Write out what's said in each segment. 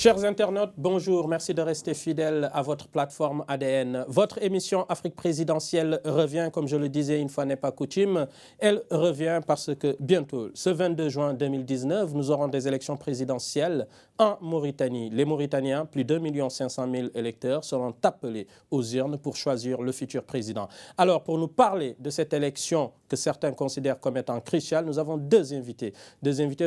Chers internautes, bonjour. Merci de rester fidèles à votre plateforme ADN. Votre émission Afrique présidentielle revient, comme je le disais, une fois n'est pas coutume. Elle revient parce que bientôt, ce 22 juin 2019, nous aurons des élections présidentielles en Mauritanie. Les Mauritaniens, plus de 2 500 000 électeurs, seront appelés aux urnes pour choisir le futur président. Alors, pour nous parler de cette élection que certains considèrent comme étant cruciale, nous avons deux invités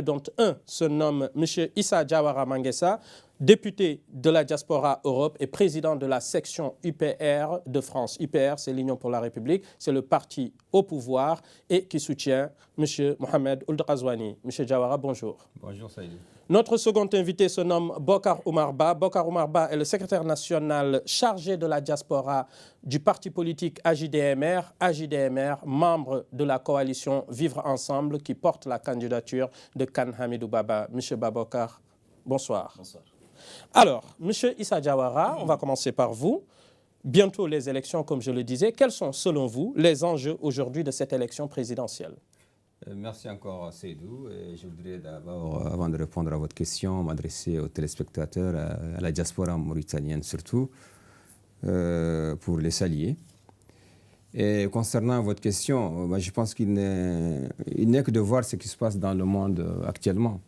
dont un se nomme M. Issa Jawara Manguessa, député de la diaspora Europe et président de la section UPR de France. UPR, c'est l'Union pour la République, c'est le parti au pouvoir et qui soutient M. Mohamed Ould Ghazouani. M. Jawara, bonjour. Bonjour Saïdou. Notre second invité se nomme Bokar Oumar Ba. Bokar Oumar Ba est le secrétaire national chargé de la diaspora du parti politique AJDMR. AJDMR, membre de la coalition Vivre Ensemble qui porte la candidature de Kane Hamidou Baba. Monsieur Babokar, bonsoir. Bonsoir. Alors, Monsieur Issa Jawara, on va commencer par vous. Bientôt les élections, comme je le disais. Quels sont, selon vous, les enjeux aujourd'hui de cette élection présidentielle ? Merci encore Seydou. Je voudrais d'abord, avant de répondre à votre question, m'adresser aux téléspectateurs, à la diaspora mauritanienne surtout, pour les saluer. Et concernant votre question, je pense qu'il n'est que de voir ce qui se passe dans le monde actuellement.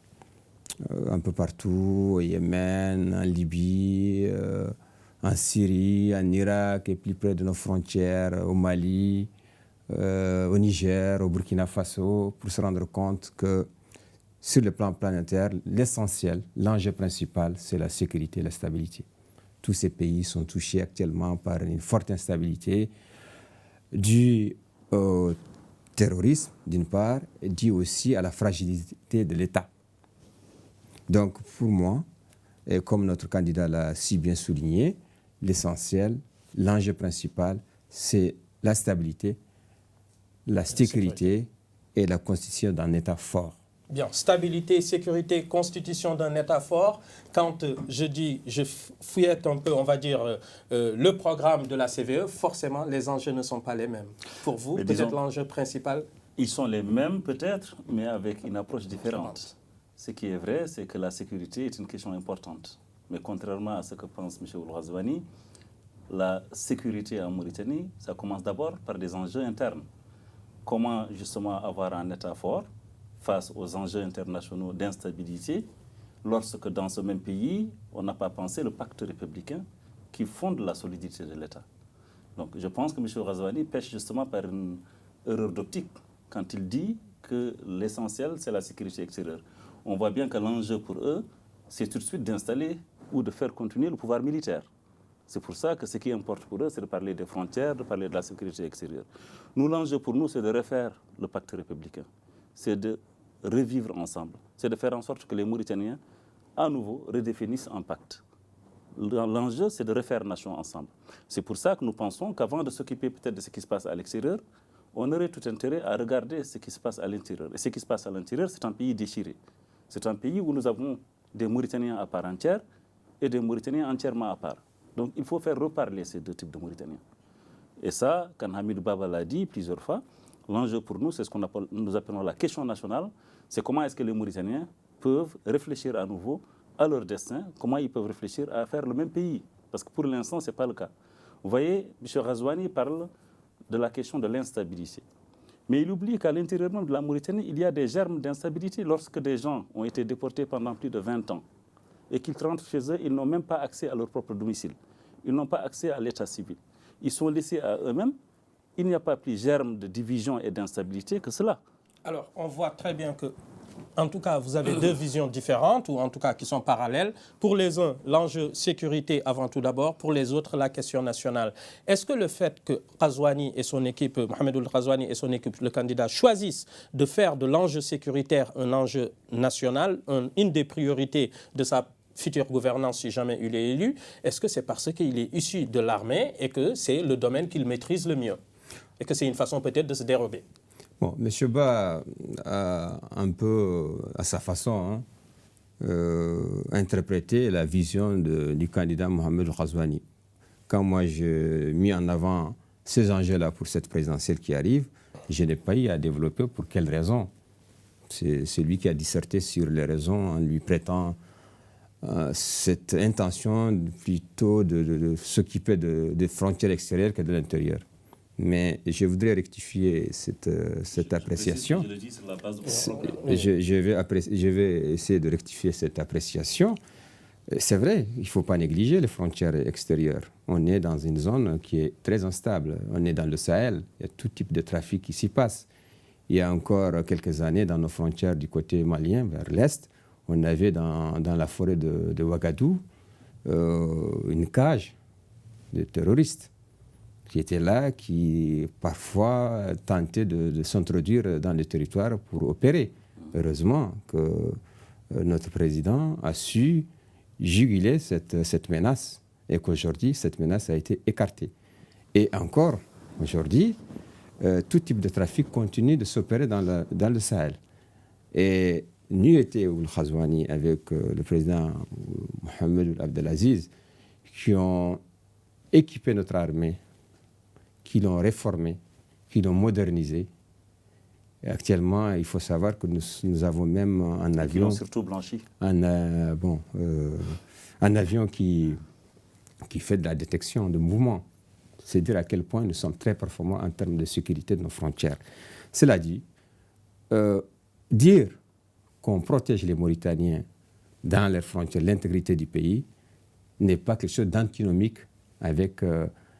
Un peu partout, au Yémen, en Libye, en Syrie, en Irak et plus près de nos frontières, au Mali, au Niger, au Burkina Faso, pour se rendre compte que sur le plan planétaire, l'essentiel, l'enjeu principal, c'est la sécurité et la stabilité. Tous ces pays sont touchés actuellement par une forte instabilité due au terrorisme, d'une part, et due aussi à la fragilité de l'État. Donc, pour moi, et comme notre candidat l'a si bien souligné, l'essentiel, l'enjeu principal, c'est la stabilité, la sécurité et la constitution d'un État fort. Bien, stabilité, sécurité, constitution d'un État fort. Quand je fouillette un peu, on va dire, le programme de la CVE, forcément, les enjeux ne sont pas les mêmes. Pour vous, peut-être l'enjeu principal? Ils sont les mêmes peut-être, mais avec une approche différente. Ce qui est vrai, c'est que la sécurité est une question importante. Mais contrairement à ce que pense M. Ould Ghazouani, la sécurité en Mauritanie, ça commence d'abord par des enjeux internes. Comment justement avoir un État fort face aux enjeux internationaux d'instabilité, lorsque dans ce même pays, on n'a pas pensé le pacte républicain qui fonde la solidité de l'État. Donc je pense que M. Ghazouani pêche justement par une erreur d'optique quand il dit que l'essentiel, c'est la sécurité extérieure. On voit bien que l'enjeu pour eux, c'est tout de suite d'installer ou de faire continuer le pouvoir militaire. C'est pour ça que ce qui importe pour eux, c'est de parler des frontières, de parler de la sécurité extérieure. Nous, l'enjeu pour nous, c'est de refaire le pacte républicain. C'est de revivre ensemble. C'est de faire en sorte que les Mauritaniens, à nouveau, redéfinissent un pacte. L'enjeu, c'est de refaire nation ensemble. C'est pour ça que nous pensons qu'avant de s'occuper peut-être de ce qui se passe à l'extérieur, on aurait tout intérêt à regarder ce qui se passe à l'intérieur. Et ce qui se passe à l'intérieur, c'est un pays déchiré. C'est un pays où nous avons des Mauritaniens à part entière et des Mauritaniens entièrement à part. Donc il faut faire reparler ces deux types de Mauritaniens. Et ça, Kane Hamidou Baba l'a dit plusieurs fois, l'enjeu pour nous, c'est ce qu'on appelle, nous appelons la question nationale, c'est comment est-ce que les Mauritaniens peuvent réfléchir à nouveau à leur destin, comment ils peuvent réfléchir à faire le même pays. Parce que pour l'instant, ce n'est pas le cas. Vous voyez, M. Ghazouani parle de la question de l'instabilité. Mais il oublie qu'à l'intérieur même de la Mauritanie, il y a des germes d'instabilité lorsque des gens ont été déportés pendant plus de 20 ans et qu'ils rentrent chez eux, ils n'ont même pas accès à leur propre domicile. Ils n'ont pas accès à l'état civil. Ils sont laissés à eux-mêmes. Il n'y a pas plus germe de division et d'instabilité que cela. Alors, on voit très bien que, en tout cas, vous avez deux visions différentes, ou en tout cas qui sont parallèles. Pour les uns, l'enjeu sécurité avant tout d'abord. Pour les autres, la question nationale. Est-ce que le fait que Ghazouani et son équipe, Mohamed Ould Ghazouani et son équipe, le candidat, choisissent de faire de l'enjeu sécuritaire un enjeu national, une des priorités de sa future gouvernance si jamais il est élu, est-ce que c'est parce qu'il est issu de l'armée et que c'est le domaine qu'il maîtrise le mieux? Et que c'est une façon peut-être de se dérober? Bon, M. Ba a un peu, à sa façon, interprété la vision du candidat Mohamed Ghazouani. Quand moi j'ai mis en avant ces enjeux-là pour cette présidentielle qui arrive, je n'ai pas eu à développer pour quelles raisons. C'est lui qui a disserté sur les raisons en lui prêtant cette intention plutôt de s'occuper des frontières extérieures que de l'intérieur. Mais je voudrais rectifier cette appréciation. Je le dis sur la base de votre programme. Je vais essayer de rectifier cette appréciation. C'est vrai, il ne faut pas négliger les frontières extérieures. On est dans une zone qui est très instable. On est dans le Sahel. Il y a tout type de trafic qui s'y passe. Il y a encore quelques années, dans nos frontières du côté malien, vers l'est, on avait dans la forêt de Ouagadougou une cage de terroristes qui étaient là, qui parfois tentaient de s'introduire dans le territoire pour opérer. Heureusement que notre président a su juguler cette menace et qu'aujourd'hui, cette menace a été écartée. Et encore, aujourd'hui, tout type de trafic continue de s'opérer dans le Sahel. Et n'eût été Ould Ghazouani avec le président Mohamed Abdelaziz qui ont équipé notre armée, qui l'ont réformée, qui l'ont modernisée. Et actuellement, il faut savoir que nous avons même un avion... Qui l'ont surtout blanchi. Un avion qui fait de la détection de mouvements. C'est dire à quel point nous sommes très performants en termes de sécurité de nos frontières. Cela dit, dire qu'on protège les Mauritaniens dans leurs frontières, l'intégrité du pays, n'est pas quelque chose d'antinomique avec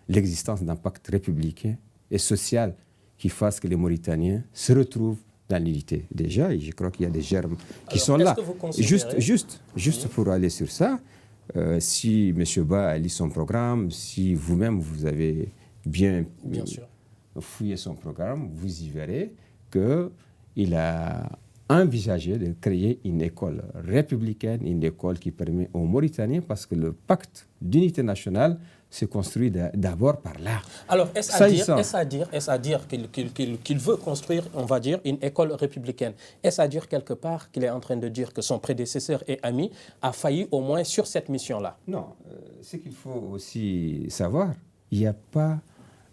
l'existence d'un pacte républicain et social qui fasse que les Mauritaniens se retrouvent dans l'unité. Déjà, je crois qu'il y a des germes qui sont là. Juste pour aller sur ça, si M. Ba a lu son programme, si vous-même vous avez bien fouillé son programme, vous y verrez qu'il a envisagé de créer une école républicaine, une école qui permet aux Mauritaniens, parce que le pacte d'unité nationale se construit d'abord par là. Alors, est-ce à dire qu'il veut construire, on va dire, une école républicaine? Est-ce à dire quelque part qu'il est en train de dire que son prédécesseur et ami a failli au moins sur cette mission-là? Non, ce qu'il faut aussi savoir, il n'y a pas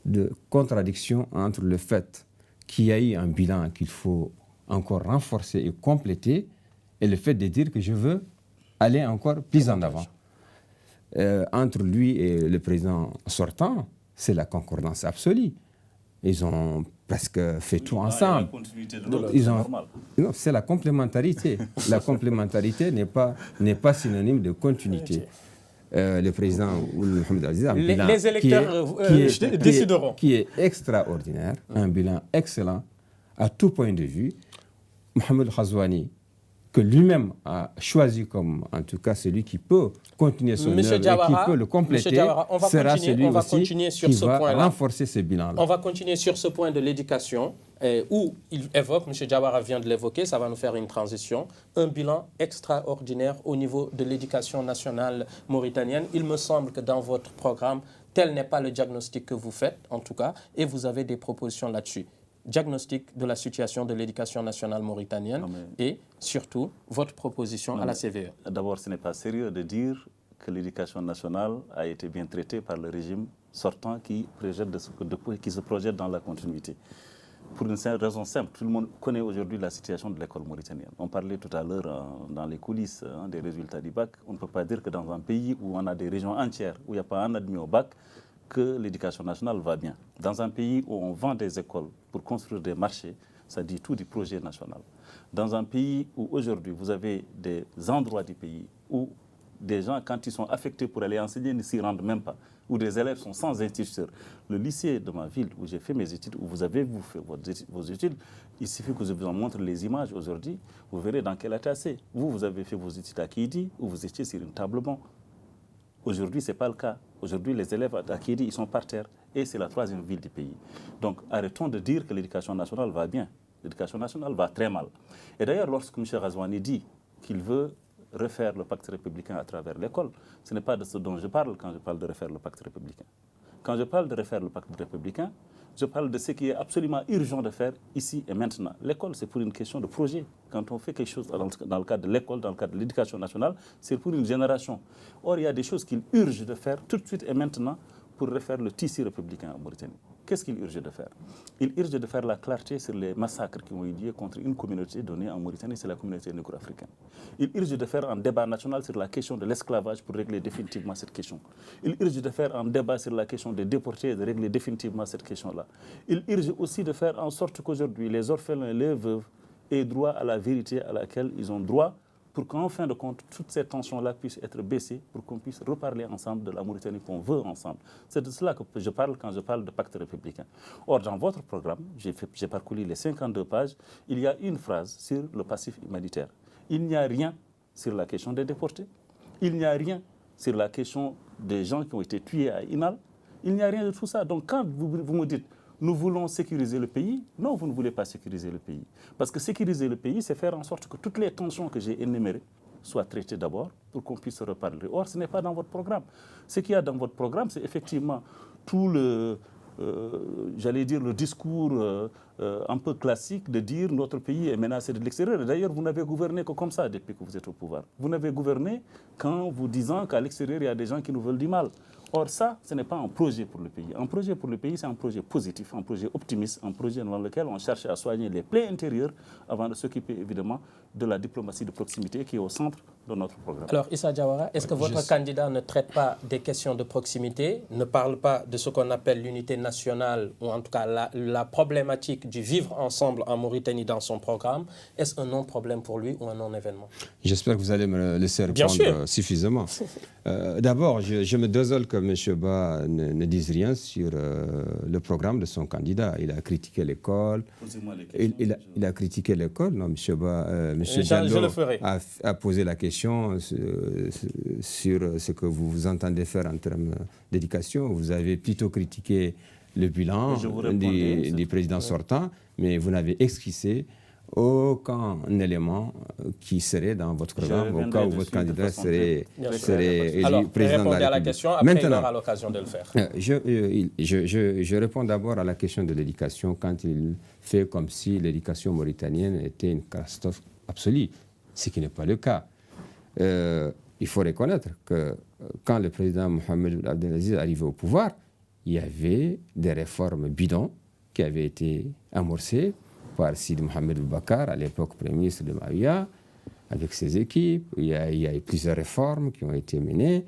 de contradiction entre le fait qu'il y a eu un bilan qu'il faut encore renforcer et compléter et le fait de dire que je veux aller encore plus en avant. Entre lui et le président sortant, c'est la concordance absolue. Ils ont presque fait tout ensemble. Non, c'est la complémentarité. La complémentarité n'est pas synonyme de continuité. Le président Mohamed Aziz a un bilan les électeurs décideront. Qui est extraordinaire, un bilan excellent à tout point de vue. Mohamed Ghazouani, que lui-même a choisi comme, en tout cas, celui qui peut continuer son œuvre et qui peut le compléter, sera celui aussi qui va renforcer ce bilan-là. On va continuer sur ce point de l'éducation, où il évoque, M. Diawara vient de l'évoquer, ça va nous faire une transition, un bilan extraordinaire au niveau de l'éducation nationale mauritanienne. Il me semble que dans votre programme, tel n'est pas le diagnostic que vous faites, en tout cas, et vous avez des propositions là-dessus. Diagnostic de la situation de l'éducation nationale mauritanienne et surtout votre proposition à la CVE. D'abord, ce n'est pas sérieux de dire que l'éducation nationale a été bien traitée par le régime sortant qui se projette dans la continuité. Pour une raison simple, tout le monde connaît aujourd'hui la situation de l'école mauritanienne. On parlait tout à l'heure dans les coulisses des résultats du bac. On ne peut pas dire que dans un pays où on a des régions entières, où il n'y a pas un admis au bac, que l'éducation nationale va bien. Dans un pays où on vend des écoles pour construire des marchés, ça dit tout du projet national. Dans un pays où aujourd'hui vous avez des endroits du pays où des gens, quand ils sont affectés pour aller enseigner, ne s'y rendent même pas, où des élèves sont sans instituteurs. Le lycée de ma ville, où j'ai fait mes études, où vous avez fait vos études, il suffit que je vous en montre les images aujourd'hui, vous verrez dans quel état c'est. Vous avez fait vos études à Kidi, où vous étiez sur une table banc. Aujourd'hui, ce n'est pas le cas. Aujourd'hui, les élèves à Kidi, ils sont par terre. Et c'est la troisième ville du pays. Donc, arrêtons de dire que l'éducation nationale va bien. L'éducation nationale va très mal. Et d'ailleurs, lorsque M. Ghazouani dit qu'il veut refaire le pacte républicain à travers l'école, ce n'est pas de ce dont je parle quand je parle de refaire le pacte républicain. Quand je parle de refaire le pacte républicain, je parle de ce qui est absolument urgent de faire ici et maintenant. L'école, c'est pour une question de projet. Quand on fait quelque chose dans le cadre de l'école, dans le cadre de l'éducation nationale, c'est pour une génération. Or, il y a des choses qu'il urge de faire tout de suite et maintenant pour refaire le tissu républicain en Mauritanie. qu'est-ce qu'il urge de faire? Il urge de faire la clarté sur les massacres qui ont eu lieu contre une communauté donnée en Mauritanie, c'est la communauté négro-africaine. Il urge de faire un débat national sur la question de l'esclavage pour régler définitivement cette question. Il urge de faire un débat sur la question des déportés et de régler définitivement cette question-là. Il urge aussi de faire en sorte qu'aujourd'hui, les orphelins et les veuves aient droit à la vérité à laquelle ils ont droit, pour qu'en fin de compte, toutes ces tensions-là puissent être baissées, pour qu'on puisse reparler ensemble de la Mauritanie qu'on veut ensemble. C'est de cela que je parle quand je parle de pacte républicain. Or, dans votre programme, j'ai parcouru les 52 pages, il y a une phrase sur le passif humanitaire. Il n'y a rien sur la question des déportés. Il n'y a rien sur la question des gens qui ont été tués à Inal. Il n'y a rien de tout ça. Donc, quand vous me dites nous voulons sécuriser le pays, non, vous ne voulez pas sécuriser le pays. Parce que sécuriser le pays, c'est faire en sorte que toutes les tensions que j'ai énumérées soient traitées d'abord pour qu'on puisse reparler. Or, ce n'est pas dans votre programme. Ce qu'il y a dans votre programme, c'est effectivement tout le, j'allais dire, le discours un peu classique de dire notre pays est menacé de l'extérieur. D'ailleurs, vous n'avez gouverné que comme ça depuis que vous êtes au pouvoir. Vous n'avez gouverné qu'en vous disant qu'à l'extérieur, il y a des gens qui nous veulent du mal. Or, ça, ce n'est pas un projet pour le pays. Un projet pour le pays, c'est un projet positif, un projet optimiste, un projet dans lequel on cherche à soigner les plaies intérieures avant de s'occuper, évidemment, de la diplomatie de proximité qui est au centre de notre programme. Alors, Issa Diawara, est-ce que votre candidat ne traite pas des questions de proximité, ne parle pas de ce qu'on appelle l'unité nationale, ou en tout cas la problématique du vivre ensemble en Mauritanie dans son programme? Est-ce un non-problème pour lui ou un non-événement? J'espère que vous allez me laisser répondre suffisamment. D'abord, je me désole que M. Ba ne dise rien sur le programme de son candidat. Il a critiqué l'école. Posez-moi les questions. Il a critiqué l'école. Non, M. Ba, M. Diallo a posé la question sur ce que vous entendez faire en termes d'éducation. Vous avez plutôt critiqué le bilan du président sortant, mais vous n'avez esquissé aucun élément qui serait dans votre programme au cas où votre candidat serait élu président de la République. À la question, après il aura l'occasion de le faire. Je réponds d'abord à la question de l'éducation quand il fait comme si l'éducation mauritanienne était une catastrophe absolue, ce qui n'est pas le cas. Il faut reconnaître que quand le président Mohamed Abdelaziz est arrivé au pouvoir, il y avait des réformes bidons qui avaient été amorcées par Sidi Mohamed Boubacar, à l'époque Premier ministre de Maïa, avec ses équipes. Il y a eu plusieurs réformes qui ont été menées.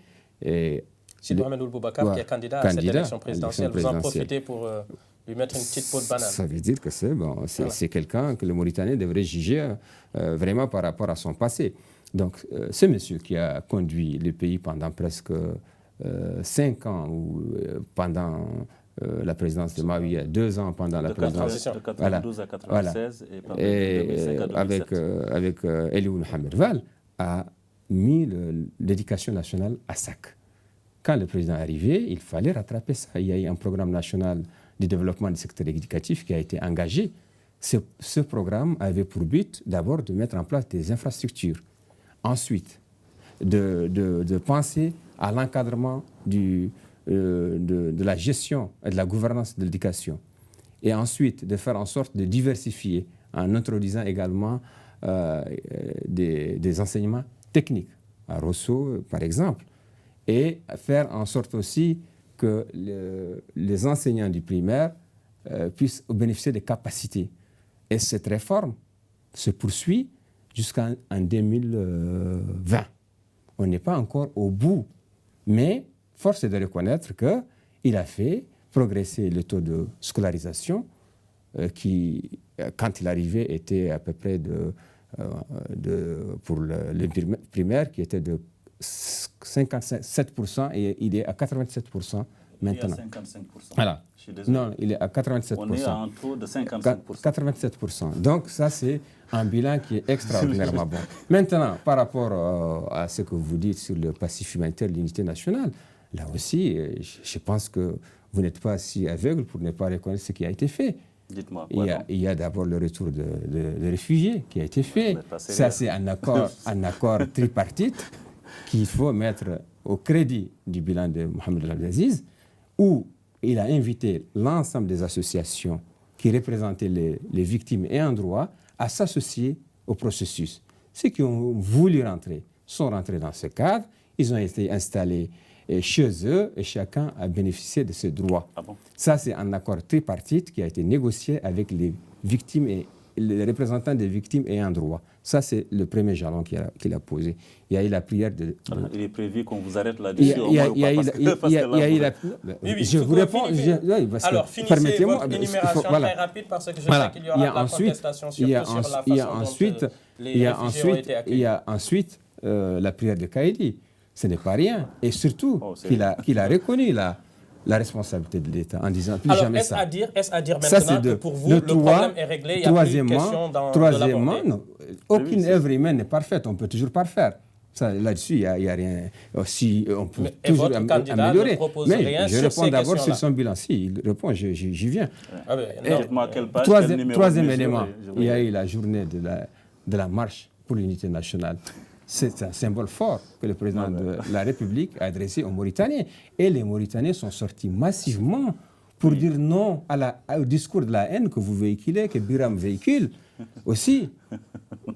Sidi Mohamed Boubacar, qui est candidat à cette élection présidentielle, vous en profitez pour lui mettre une petite peau de banane. Ça veut dire que c'est quelqu'un que le Mauritanien devrait juger vraiment par rapport à son passé. Donc, ce monsieur qui a conduit le pays pendant presque 5 ans, ou pendant la présidence de Maouia, 2 ans pendant la présidence. De 92 à 96 et pendant 2005 à 2007. Avec Eliou Mohamed Val, a mis l'éducation nationale à sac. Quand le président est arrivé, il fallait rattraper ça. Il y a eu un programme national de développement du secteur éducatif qui a été engagé. Ce programme avait pour but d'abord de mettre en place des infrastructures. Ensuite, de penser à l'encadrement de la gestion et de la gouvernance de l'éducation. Et ensuite, de faire en sorte de diversifier en introduisant également des enseignements techniques, à Rosso par exemple, et faire en sorte aussi que les enseignants du primaire puissent bénéficier des capacités. Et cette réforme se poursuit jusqu'en 2020. On n'est pas encore au bout, mais force est de reconnaître qu'il a fait progresser le taux de scolarisation qui, quand il arrivait, était à peu près pour le primaire, qui était de 57% et il est à 87% maintenant. Il est à 55%. Voilà. Je suis désolé. Non, il est à 87%. On est à un taux de 55%. 87%. Donc ça, c'est un bilan qui est extraordinairement bon. Maintenant, par rapport à ce que vous dites sur le passif humanitaire de l'unité nationale, là aussi, je pense que vous n'êtes pas si aveugle pour ne pas reconnaître ce qui a été fait. Dites-moi. Il y a d'abord le retour de réfugiés qui a été fait. Ça, c'est un accord tripartite qu'il faut mettre au crédit du bilan de Mohamed Abdelaziz, où il a invité l'ensemble des associations qui représentaient les victimes et en droit à s'associer au processus. Ceux qui ont voulu rentrer sont rentrés dans ce cadre. Ils ont été installés chez eux et chacun a bénéficié de ce droit. Ah bon? Ça, c'est un accord tripartite qui a été négocié avec les victimes et les représentants des victimes ayant droit. Ça, c'est le premier jalon qu'il a posé. Il y a eu la prière de... Alors, il est prévu qu'on vous arrête là-dessus. Je vous réponds. Alors, finissez votre énumération très rapide parce que je sais qu'il y aura la contestation surtout sur la façon dont les réfugiés ont été accueillis. Il y a ensuite la prière de Kaïdi. Ce n'est pas rien. Et surtout qu'il a reconnu la responsabilité de l'État en disant plus jamais ça. Est-ce à dire maintenant que pour vous, le problème est réglé, il n'y a plus de question de l'aborder? Aucune œuvre humaine n'est parfaite, on peut toujours parfaire. Là-dessus, il n'y a rien. Si on peut toujours améliorer. Mais je réponds d'abord sur son bilan. Si, il répond, j'y viens. Troisième élément, il y a eu la journée de la marche pour l'unité nationale. C'est un symbole fort que le président de la République a adressé aux Mauritaniens. Et les Mauritaniens sont sortis massivement pour dire non au discours de la haine que vous véhiculez, que Biram véhicule aussi,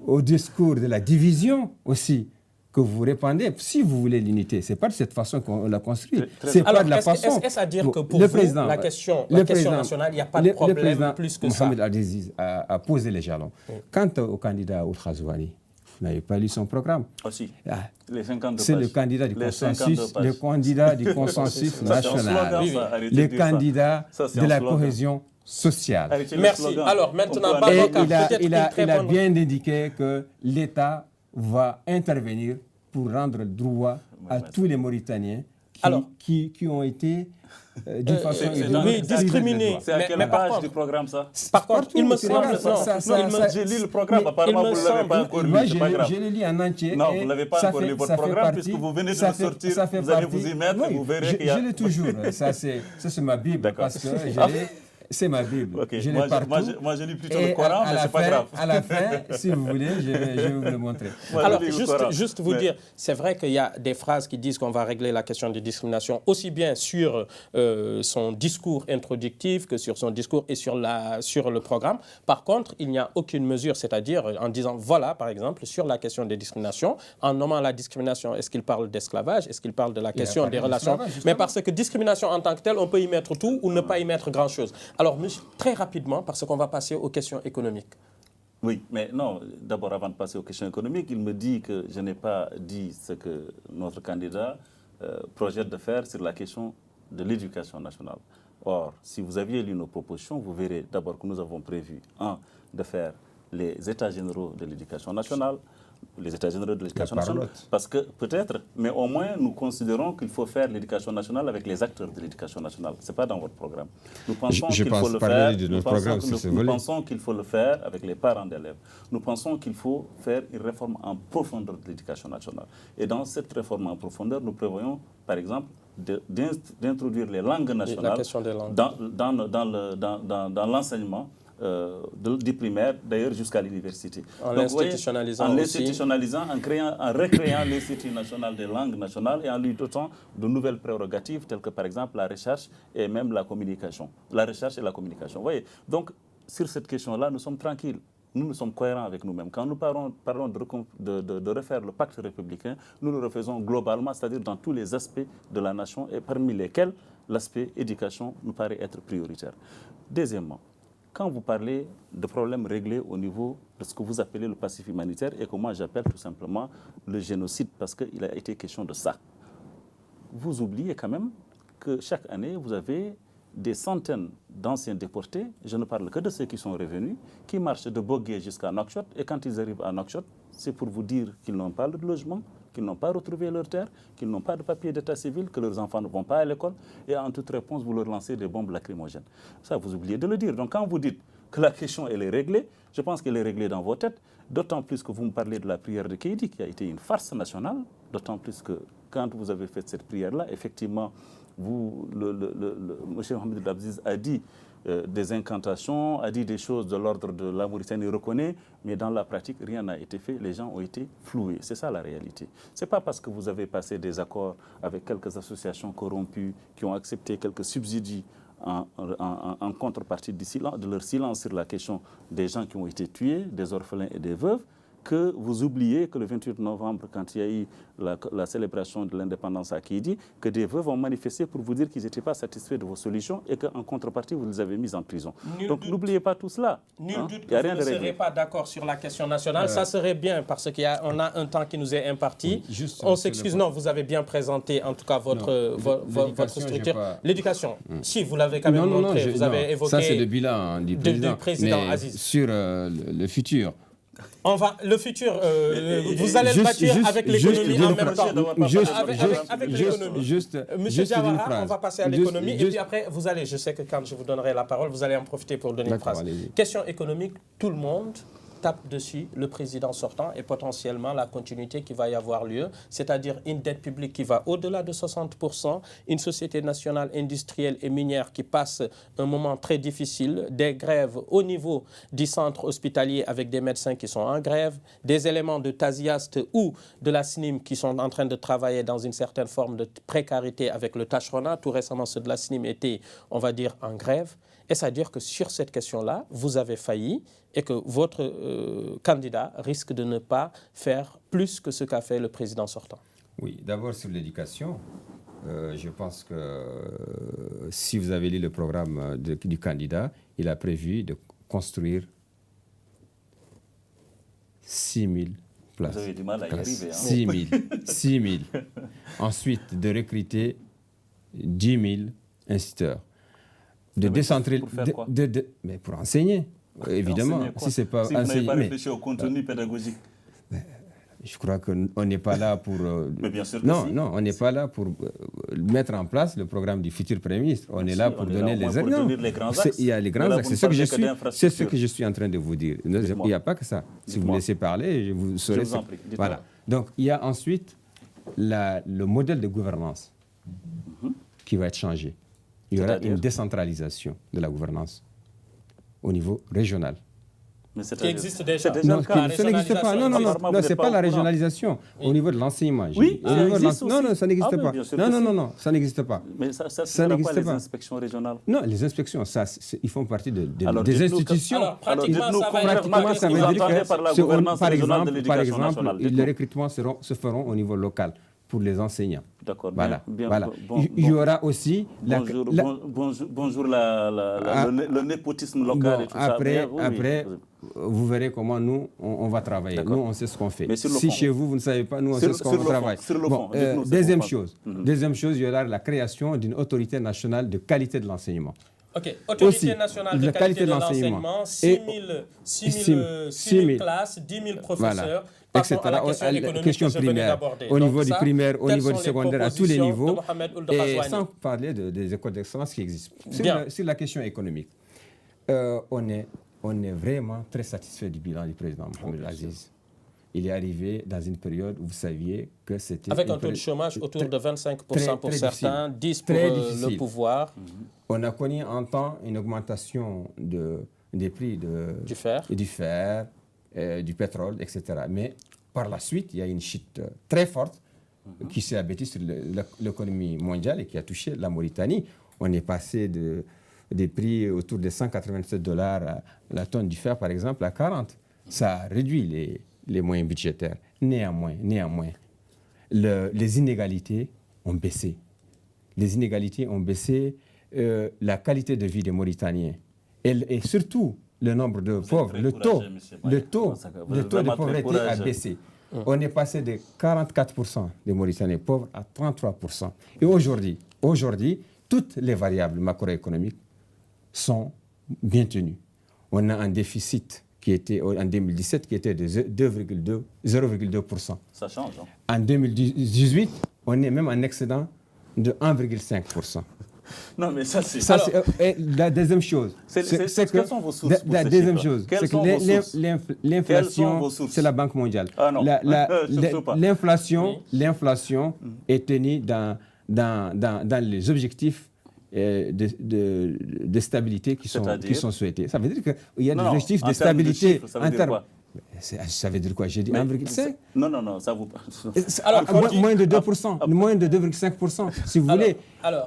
au discours de la division aussi, que vous répandez. Si vous voulez l'unité, ce n'est pas de cette façon qu'on l'a construit. C'est pas de la façon. Est-ce à dire que pour vous, la question nationale, il n'y a pas de problème plus que ça? Mohamed Al-Aziz a posé les jalons. Quant au candidat Al-Khazouani, vous n'avez pas lu son programme. Aussi. Les 52 c'est le candidat du consensus national, le candidat de la cohésion sociale. Merci. Alors maintenant, il a bien indiqué que l'État va intervenir pour rendre droit à tous les Mauritaniens qui ont été d'une façon discriminés. C'est à quelle page du programme ça? Par contre, il me semble... J'ai lu le programme, apparemment vous ne l'avez pas encore lu. Moi, je l'ai lu en entier. Non, vous ne l'avez pas encore lu, votre programme, puisque vous venez de le sortir, vous allez vous y mettre, vous verrez qu'il y a... Je l'ai toujours, ça c'est ma Bible, parce que c'est ma Bible. Okay. Je l'ai partout. Moi, je lis plutôt le Coran, mais c'est pas grave. À la fin, si vous voulez, je vais vous le montrer. Alors, juste vous dire, c'est vrai qu'il y a des phrases qui disent qu'on va régler la question de discrimination aussi bien sur son discours introductif que sur son discours et sur le programme. Par contre, il n'y a aucune mesure, c'est-à-dire en disant, voilà, par exemple, sur la question des discriminations, en nommant la discrimination, est-ce qu'il parle d'esclavage, est-ce qu'il parle de la question des relations? Mais parce que discrimination en tant que telle, on peut y mettre tout ou ne pas y mettre grand-chose. Alors, monsieur, très rapidement, parce qu'on va passer aux questions économiques. Oui, mais non, d'abord, avant de passer aux questions économiques, il me dit que je n'ai pas dit ce que notre candidat projette de faire sur la question de l'éducation nationale. Or, si vous aviez lu nos propositions, vous verrez d'abord que nous avons prévu, de faire les états généraux de l'éducation nationale, parce que peut-être, mais au moins nous considérons qu'il faut faire l'éducation nationale avec les acteurs de l'éducation nationale. Ce n'est pas dans votre programme. Nous pensons qu'il faut le faire. Nous pensons qu'il faut le faire avec les parents d'élèves. Nous pensons qu'il faut faire une réforme en profondeur de l'éducation nationale. Et dans cette réforme en profondeur, nous prévoyons, par exemple, d'introduire les langues nationales dans l'enseignement du primaire, d'ailleurs jusqu'à l'université. En l'institutionnalisant en recréant l'Institut national des langues nationales et en lui dotant de nouvelles prérogatives telles que par exemple la recherche et même la communication. La recherche et la communication. Vous voyez, donc sur cette question-là, nous sommes tranquilles. Nous sommes cohérents avec nous-mêmes. Quand nous parlons de refaire le pacte républicain, nous le refaisons globalement, c'est-à-dire dans tous les aspects de la nation et parmi lesquels l'aspect éducation nous paraît être prioritaire. Deuxièmement, quand vous parlez de problèmes réglés au niveau de ce que vous appelez le passif humanitaire et que moi j'appelle tout simplement le génocide, parce qu'il a été question de ça, vous oubliez quand même que chaque année, vous avez des centaines d'anciens déportés, je ne parle que de ceux qui sont revenus, qui marchent de Bogué jusqu'à Nouakchott, et quand ils arrivent à Nouakchott, c'est pour vous dire qu'ils n'ont pas de logement, qu'ils n'ont pas retrouvé leur terre, qu'ils n'ont pas de papier d'état civil, que leurs enfants ne vont pas à l'école, et en toute réponse, vous leur lancez des bombes lacrymogènes. Ça, vous oubliez de le dire. Donc, quand vous dites que la question, elle est réglée, je pense qu'elle est réglée dans vos têtes, d'autant plus que vous me parlez de la prière de Kaïdi, qui a été une farce nationale, d'autant plus que quand vous avez fait cette prière-là, effectivement, M. Mohamed Al-Aziz a dit des incantations, a dit des choses de l'ordre de la Mauritanie reconnaît, mais dans la pratique, rien n'a été fait. Les gens ont été floués. C'est ça la réalité. Ce n'est pas parce que vous avez passé des accords avec quelques associations corrompues qui ont accepté quelques subsidies en contrepartie de leur silence sur la question des gens qui ont été tués, des orphelins et des veuves, que vous oubliez que le 28 novembre, quand il y a eu la célébration de l'indépendance à Kédi, que des veuves ont manifesté pour vous dire qu'ils n'étaient pas satisfaits de vos solutions et qu'en contrepartie, vous les avez mis en prison. Donc n'oubliez pas tout cela. Nul doute que vous ne serez pas d'accord sur la question nationale. Ça serait bien parce qu'on a un temps qui nous est imparti. Oui, on s'excuse, non, vous avez bien présenté en tout cas votre structure. L'éducation, si vous l'avez quand même montré, vous avez évoqué... Ça c'est le bilan du président mais Aziz. Sur le futur. Le futur, vous allez le bâtir avec l'économie en même temps. Avec l'économie. Monsieur Diawara, on va passer à l'économie et puis après, vous allez, je sais que quand je vous donnerai la parole, vous allez en profiter pour donner une phrase. Question économique, tout le monde tape dessus le président sortant et potentiellement la continuité qui va y avoir lieu, c'est-à-dire une dette publique qui va au-delà de 60%, une société nationale industrielle et minière qui passe un moment très difficile, des grèves au niveau du centre hospitalier avec des médecins qui sont en grève, des éléments de Taziast ou de la SNIM qui sont en train de travailler dans une certaine forme de précarité avec le Tachrona. Tout récemment, ceux de la SNIM étaient, on va dire, en grève. Et c'est-à-dire que sur cette question-là, vous avez failli et que votre candidat risque de ne pas faire plus que ce qu'a fait le président sortant. Oui, d'abord sur l'éducation, je pense que si vous avez lu le programme du candidat, il a prévu de construire 6 000 places. Vous avez du mal à y arriver. 6 000. Ensuite, de recruter 10 000 instituteurs. De décentraliser. Mais pour enseigner, évidemment. Si c'est pas enseigner. Vous n'avez pas réfléchi au contenu pédagogique. Je crois qu'on n'est pas là pour... Mais bien sûr que non, si. Non, on n'est pas là pour mettre en place le programme du futur Premier ministre. On est là pour donner les axes. Il y a les grands axes. C'est ce que je suis en train de vous dire. Il n'y a pas que ça. Si vous me laissez parler, vous saurez... Je vous en prie. Voilà. Donc, il y a ensuite le modèle de gouvernance qui va être changé. Il y aura une décentralisation de la gouvernance au niveau régional. Mais qui existe déjà. Non, ça n'existe pas. Non, ce n'est pas la régionalisation. Au niveau de l'enseignement. Oui, non, ça n'existe pas. Non, ça n'existe pas. Mais ça n'existe pas les inspections régionales. Non, les inspections, ils font partie des institutions. Alors, pratiquement, ça veut dire que, par exemple, les recrutements se feront au niveau local pour les enseignants. D'accord. Voilà. Il y aura aussi... Bonjour le népotisme local et tout ça. Après, vous verrez comment nous, on va travailler. Nous, on sait ce qu'on fait. Si chez vous, vous ne savez pas, nous, on sait ce qu'on travaille. Deuxième chose, il y aura la création d'une autorité nationale de qualité de l'enseignement. OK. Autorité nationale de qualité de l'enseignement, 6 000 classes, 10 000 professeurs... etc. La question primaire, au niveau du primaire, au niveau du secondaire, à tous les niveaux, et sans parler des écoles d'excellence qui existent. Sur la question économique, on est vraiment très satisfait du bilan du président Mohamed Aziz. Il est arrivé dans une période où vous saviez que c'était... Avec un taux de chômage autour de 25% pour certains, 10% pour le pouvoir. On a connu en temps une augmentation des prix du fer, du pétrole, etc. Mais par la suite, il y a une chute très forte qui s'est abattue sur l'économie mondiale et qui a touché la Mauritanie. On est passé des prix autour de $187 la tonne du fer, par exemple, à 40. Ça a réduit les moyens budgétaires. Néanmoins, les inégalités ont baissé. Les inégalités ont baissé, la qualité de vie des Mauritaniens et surtout le nombre de pauvres, le taux de pauvreté a baissé. On est passé de 44% des Mauritaniens pauvres à 33%. Et aujourd'hui, toutes les variables macroéconomiques sont bien tenues. On a un déficit qui était en 2017 qui était de 0,2%. Ça change. En 2018, on est même en excédent de 1,5%. Non, mais ça, c'est... la deuxième chose, quelles sont vos sources pour la ces deuxième chiffres? chose, c'est que l'inflation, c'est la Banque mondiale. Ah non, l'inflation est tenue dans les objectifs de stabilité qui sont souhaités. Ça veut dire qu'il y a des objectifs de stabilité en termes... Ça veut dire quoi? J'ai dit 1,5? Non, ça vous... Moins de 2%, moins de 2,5%, si vous voulez.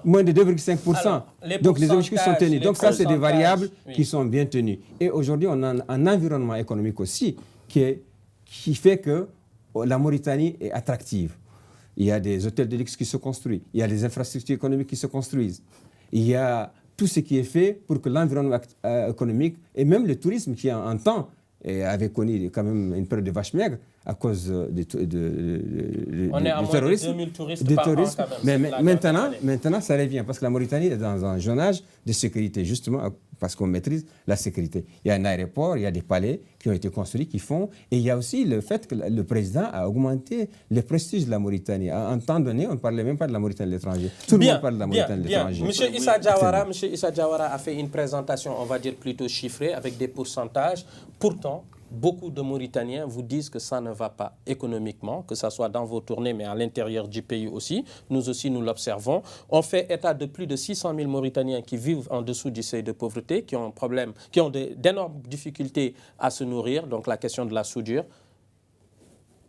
Moins de 2,5%. Donc les objectifs sont tenus. Donc ça, c'est des variables qui sont bien tenues. Et aujourd'hui, on a un environnement économique aussi qui qui fait que la Mauritanie est attractive. Il y a des hôtels de luxe qui se construisent, il y a des infrastructures économiques qui se construisent, il y a tout ce qui est fait pour que l'environnement économique et même le tourisme qui en temps avait connu quand même une période de vache maigre à cause du On est à moins de 2000 touristes par an quand même. Mais maintenant, ça revient parce que la Mauritanie est dans un zonage de sécurité, justement parce qu'on maîtrise la sécurité. Il y a un aéroport, il y a des palais qui ont été construits, qui font. Et il y a aussi le fait que le président a augmenté le prestige de la Mauritanie. À un temps donné, on ne parlait même pas de la Mauritanie de l'étranger. Tout le monde parle de la Mauritanie de l'étranger. Monsieur Issa Diawara a fait une présentation, on va dire plutôt chiffrée, avec des pourcentages. Pourtant, beaucoup de Mauritaniens vous disent que ça ne va pas économiquement, que ce soit dans vos tournées, mais à l'intérieur du pays aussi. Nous aussi, nous l'observons. On fait état de plus de 600 000 Mauritaniens qui vivent en dessous du seuil de pauvreté, qui ont d'énormes difficultés à se nourrir, donc la question de la soudure.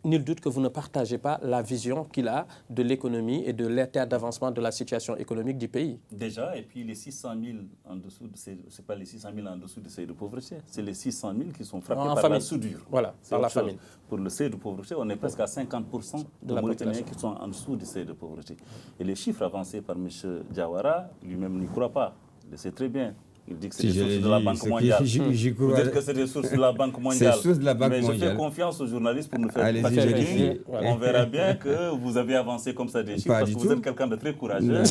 Nul doute que vous ne partagez pas la vision qu'il a de l'économie et de l'état d'avancement de la situation économique du pays. Déjà, et puis les 600 000 en dessous, ce n'est pas les 600 000 en dessous du seuil de pauvreté, c'est les 600 000 qui sont frappés par la soudure. Voilà, par la famine. Pour le seuil de pauvreté, on est presque à 50% de Mauritaniens qui sont en dessous du seuil de pauvreté. Et les chiffres avancés par M. Diawara, lui-même n'y croit pas. Il sait très bien. Il dit que c'est des sources de la Banque mondiale. Vous dites que c'est des sources de la Banque mondiale. Mais je fais confiance aux journalistes pour nous faire fact-checking. On verra bien que vous avez avancé comme ça des chiffres parce que vous êtes quelqu'un de très courageux.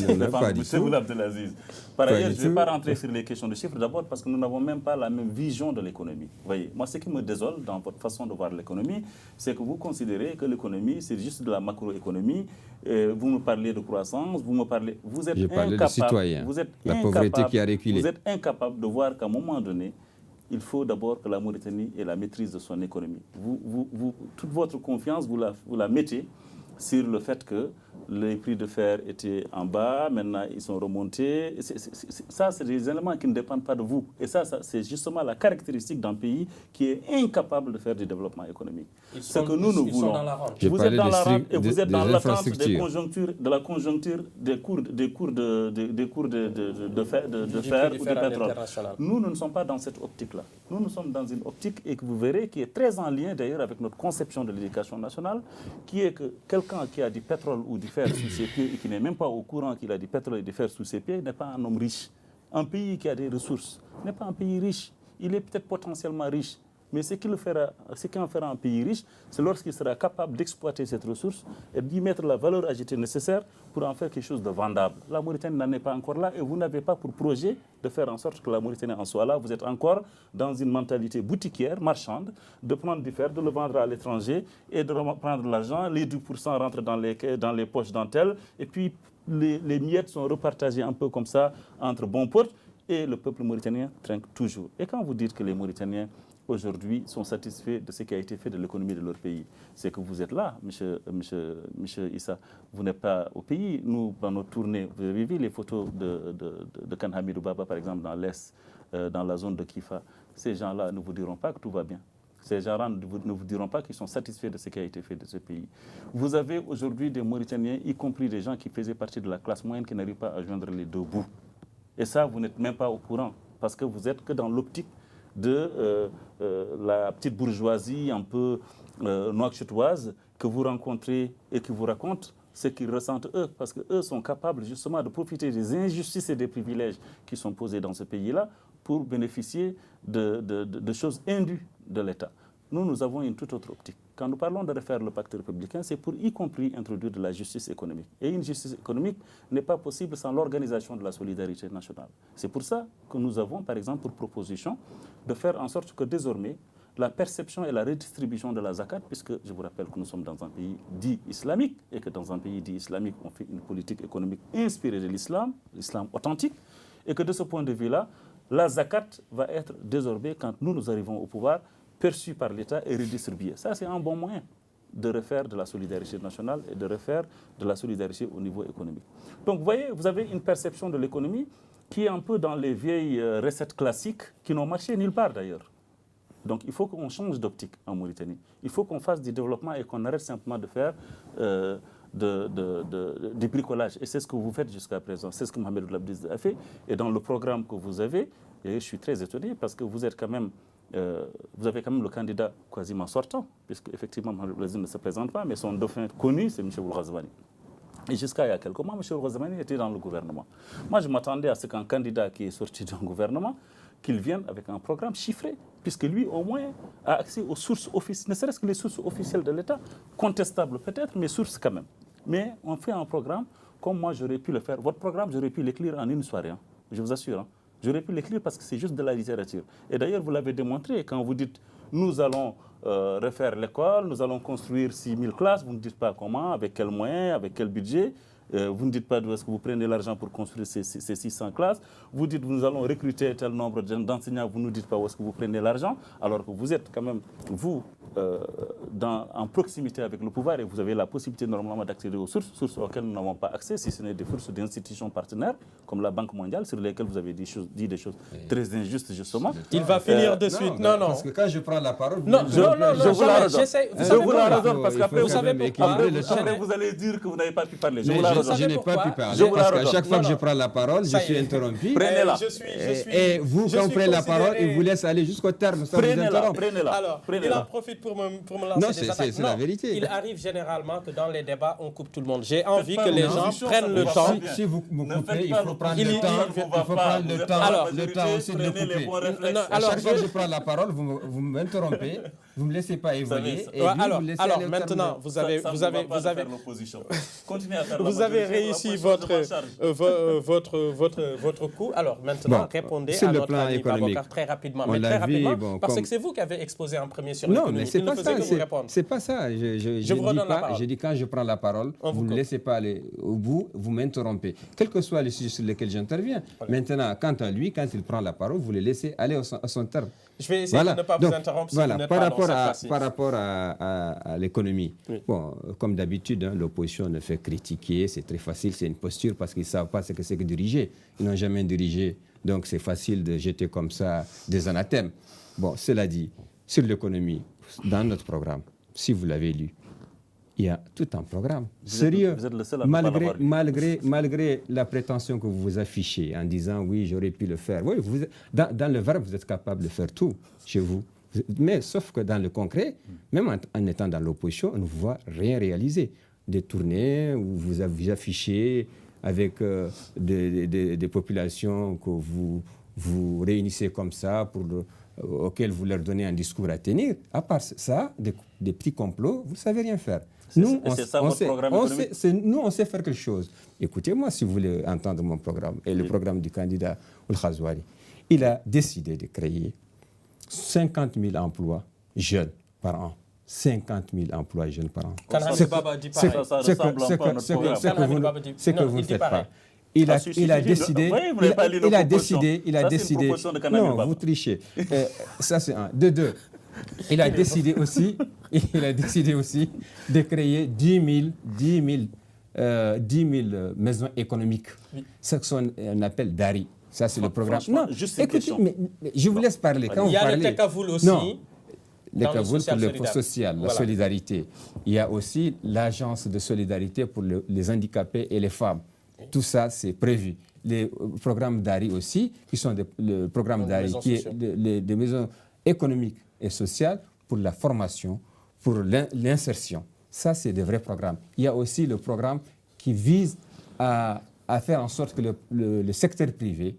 Vous Abdelaziz. Par ailleurs, je ne vais pas rentrer sur les questions de chiffres d'abord parce que nous n'avons même pas la même vision de l'économie. Voyez, moi, ce qui me désole dans votre façon de voir l'économie, c'est que vous considérez que l'économie, c'est juste de la macroéconomie. Vous me parlez de croissance, vous êtes incapable. La pauvreté qui a reculé. Vous êtes incapable de voir qu'à un moment donné, il faut d'abord que la Mauritanie ait la maîtrise de son économie. Toute votre confiance, vous la mettez sur le fait que les prix de fer étaient en bas, maintenant ils sont remontés. Ça, c'est des éléments qui ne dépendent pas de vous. Et ça c'est justement la caractéristique d'un pays qui est incapable de faire du développement économique. Ce que nous voulons. Vous êtes dans la rente et vous êtes dans l'attente de la conjoncture des cours de fer ou de pétrole. Nous ne sommes pas dans cette optique-là. Nous sommes dans une optique, et que vous verrez, qui est très en lien d'ailleurs avec notre conception de l'éducation nationale, qui est que quelqu'un qui a du pétrole ou du fer sous ses pieds et qui n'est même pas au courant qu'il a du pétrole et du fer sous ses pieds n'est pas un homme riche. Un pays qui a des ressources n'est pas un pays riche. Il est peut-être potentiellement riche, mais ce qui en fera un pays riche, c'est lorsqu'il sera capable d'exploiter cette ressource et d'y mettre la valeur ajoutée nécessaire pour en faire quelque chose de vendable. La Mauritanie n'en est pas encore là et vous n'avez pas pour projet de faire en sorte que la Mauritanie en soit là. Vous êtes encore dans une mentalité boutiquière, marchande, de prendre du fer, de le vendre à l'étranger et de prendre l'argent. Les 10% rentrent dans les poches d'Antel et puis les miettes sont repartagées un peu comme ça entre bons potes et le peuple mauritanien trinque toujours. Et quand vous dites que les Mauritaniens aujourd'hui sont satisfaits de ce qui a été fait de l'économie de leur pays, c'est que vous êtes là, monsieur Issa. Vous n'êtes pas au pays. Nous, dans nos tournées, vous avez vu les photos de Khan Hamidou Baba, par exemple, dans l'Est, dans la zone de Kifa. Ces gens-là ne vous diront pas que tout va bien. Ces gens-là ne vous diront pas qu'ils sont satisfaits de ce qui a été fait de ce pays. Vous avez aujourd'hui des Mauritaniens, y compris des gens qui faisaient partie de la classe moyenne, qui n'arrivent pas à joindre les deux bouts. Et ça, vous n'êtes même pas au courant, parce que vous n'êtes que dans l'optique de la petite bourgeoisie un peu nouakchotoise que vous rencontrez et qui vous raconte ce qu'ils ressentent eux, parce qu'eux sont capables justement de profiter des injustices et des privilèges qui sont posés dans ce pays-là pour bénéficier de choses indues de l'État. Nous avons une toute autre optique. Quand nous parlons de refaire le pacte républicain, c'est pour y compris introduire de la justice économique. Et une justice économique n'est pas possible sans l'organisation de la solidarité nationale. C'est pour ça que nous avons, par exemple, pour proposition de faire en sorte que désormais, la perception et la redistribution de la zakat, puisque je vous rappelle que nous sommes dans un pays dit islamique, et que dans un pays dit islamique, on fait une politique économique inspirée de l'islam authentique, et que de ce point de vue-là, la zakat va être désormais, quand nous arrivons au pouvoir, perçue par l'État et redistribuée. Ça, c'est un bon moyen de refaire de la solidarité nationale et de refaire de la solidarité au niveau économique. Donc, vous voyez, vous avez une perception de l'économie qui est un peu dans les vieilles recettes classiques qui n'ont marché nulle part d'ailleurs. Donc, il faut qu'on change d'optique en Mauritanie. Il faut qu'on fasse du développement et qu'on arrête simplement de faire du bricolage. Et c'est ce que vous faites jusqu'à présent. C'est ce que Mohamed Ould Abdelaziz a fait. Et dans le programme que vous avez, et je suis très étonné parce que vous êtes quand même vous avez quand même le candidat quasiment sortant, puisque effectivement Mohamed Bazoum ne se présente pas, mais son dauphin connu, c'est M. Ghazouani. Et jusqu'à il y a quelques mois, M. Ghazouani était dans le gouvernement. Moi, je m'attendais à ce qu'un candidat qui est sorti d'un gouvernement, qu'il vienne avec un programme chiffré, puisque lui, au moins, a accès aux sources officielles, ne serait-ce que les sources officielles de l'État, contestables peut-être, mais sources quand même. Mais on fait un programme comme moi, j'aurais pu le faire. Votre programme, j'aurais pu l'écrire en une soirée, hein, je vous assure. Hein. J'aurais pu l'écrire parce que c'est juste de la littérature. Et d'ailleurs, vous l'avez démontré quand vous dites « nous allons refaire l'école, nous allons construire 6000 classes », vous ne dites pas comment, avec quels moyens, avec quel budget. Vous ne dites pas d'où est-ce que vous prenez l'argent pour construire ces 600 classes. Vous dites nous allons recruter tel nombre d'enseignants, vous ne nous dites pas où est-ce que vous prenez l'argent, alors que vous êtes quand même, vous, en proximité avec le pouvoir et vous avez la possibilité normalement d'accéder aux sources auxquelles nous n'avons pas accès, si ce n'est des sources d'institutions partenaires, comme la Banque mondiale, sur lesquelles vous avez dit des choses très injustes, justement. Il va finir de suite. Non. Parce que quand je prends la parole... Non, je vous la redonne. Je vous la redonne, parce qu'après, vous allez dire que vous n'avez pas pu parler. Je n'ai pas pu parler, parce qu'à chaque fois que je prends la parole, je suis interrompu. Prenez-la. Et vous, quand vous prenez la parole, il vous laisse aller jusqu'au terme sans vous interrompre. Prenez-la. Alors, il en profite pour me lancer des attaques. C'est la vérité. Il arrive généralement que dans les débats, on coupe tout le monde. J'ai envie que les gens prennent le temps. Si vous me coupez, il faut prendre le temps. Il faut prendre le temps aussi de me couper. À chaque fois que je prends la parole, vous m'interrompez, vous ne me laissez pas évoluer. Alors maintenant, vous avez réussi votre coup. Alors maintenant, répondez à notre ami Babacar très rapidement. Mais très rapidement, parce que c'est vous qui avez exposé en premier sur l'économie. Non, mais c'est pas ça. C'est pas ça. Je dis quand je prends la parole, vous ne me laissez pas aller au bout, vous m'interrompez. Quel que soit le sujet sur lequel j'interviens. Maintenant, quant à lui, quand il prend la parole, vous le laissez aller à son terme. Je vais essayer de ne pas vous interrompre. Par rapport à l'économie, bon, comme d'habitude, l'opposition ne fait critiquer, c'est très facile, c'est une posture parce qu'ils ne savent pas ce que c'est que diriger. Ils n'ont jamais dirigé, donc c'est facile de jeter comme ça des anathèmes. Bon, cela dit, sur l'économie, dans notre programme, si vous l'avez lu, il y a tout un programme sérieux, vous êtes le seul à malgré la prétention que vous vous affichez en disant oui, j'aurais pu le faire. Oui, dans le verbe, vous êtes capable de faire tout chez vous. Mais sauf que dans le concret, même en étant dans l'opposition, on ne voit rien réaliser. Des tournées où vous affichez avec des populations que vous réunissez comme ça, auxquelles vous leur donnez un discours à tenir. À part ça, des petits complots, vous ne savez rien faire. Nous, on sait faire quelque chose. Écoutez-moi si vous voulez entendre mon programme et le programme du candidat Ghazouani. Il a décidé de créer 50 000 emplois jeunes par an. 50 000 emplois jeunes par an. C'est ce que vous ne faites pas. Il a décidé. Non, vous trichez. Ça, c'est un. De deux. Il a décidé aussi de créer 10 000 maisons économiques. C'est ce qu'on appelle DARI. Ça, c'est le programme. Non, écoutez, mais je vous laisse parler. Quand il y a le Tekafoul aussi. Non, le Tekafoul pour le social, la solidarité. Il y a aussi l'agence de solidarité pour les handicapés et les femmes. Tout ça, c'est prévu. Les programmes DARI aussi, qui sont le programme DARI, qui est des maisons économiques et sociales pour la formation, pour l'insertion. Ça, c'est des vrais programmes. Il y a aussi le programme qui vise à faire en sorte que le secteur privé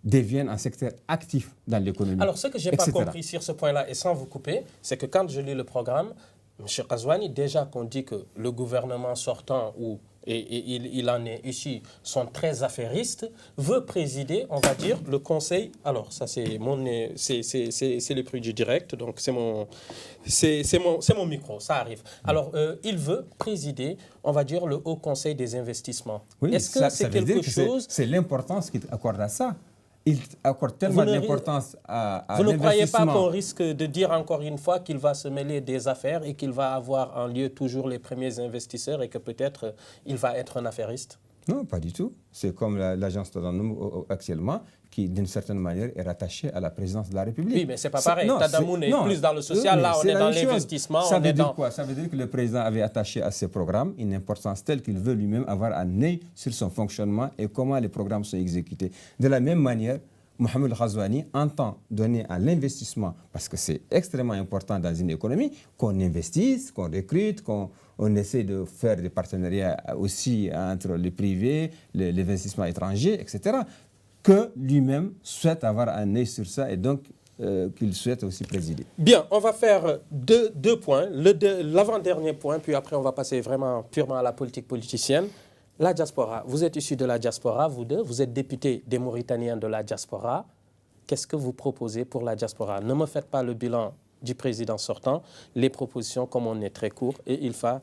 devienne un secteur actif dans l'économie. Alors, ce que je n'ai pas compris sur ce point-là, et sans vous couper, c'est que quand je lis le programme, M. Ghazouani, déjà qu'on dit que le gouvernement sortant, et il en est issu, sont très affairistes, veut présider, on va dire, le conseil. Alors, ça, c'est le prix du direct, donc c'est mon micro, ça arrive. Alors, il veut présider, on va dire, le Haut Conseil des investissements. Oui, est-ce que c'est quelque chose... C'est l'importance qu'il accorde à ça. Il accorde tellement d'importance à l'investissement. Vous ne croyez pas qu'on risque de dire encore une fois qu'il va se mêler des affaires et qu'il va avoir en lieu toujours les premiers investisseurs et que peut-être il va être un affairiste? Non, pas du tout. C'est comme l'agence Tadamou actuellement, qui d'une certaine manière est rattachée à la présidence de la République. Oui, mais ce n'est pas pareil. Tadamou est plus dans le social, là on est dans l'investissement. Ça veut dire quoi? Ça veut dire que le président avait attaché à ces programmes une importance telle qu'il veut lui-même avoir un œil sur son fonctionnement et comment les programmes sont exécutés. De la même manière, Mohamed Ghazouani entend donner à l'investissement, parce que c'est extrêmement important dans une économie, qu'on investisse, qu'on recrute, qu'on essaie de faire des partenariats aussi entre les privés, les investissements étrangers, etc., que lui-même souhaite avoir un œil sur ça et donc qu'il souhaite aussi présider. Bien, on va faire deux points. L'avant-dernier point, puis après on va passer vraiment purement à la politique politicienne. La diaspora. Vous êtes issu de la diaspora, vous deux. Vous êtes député des Mauritaniens de la diaspora. Qu'est-ce que vous proposez pour la diaspora? Ne me faites pas le bilan du président sortant. Les propositions, comme on est très court, et il faut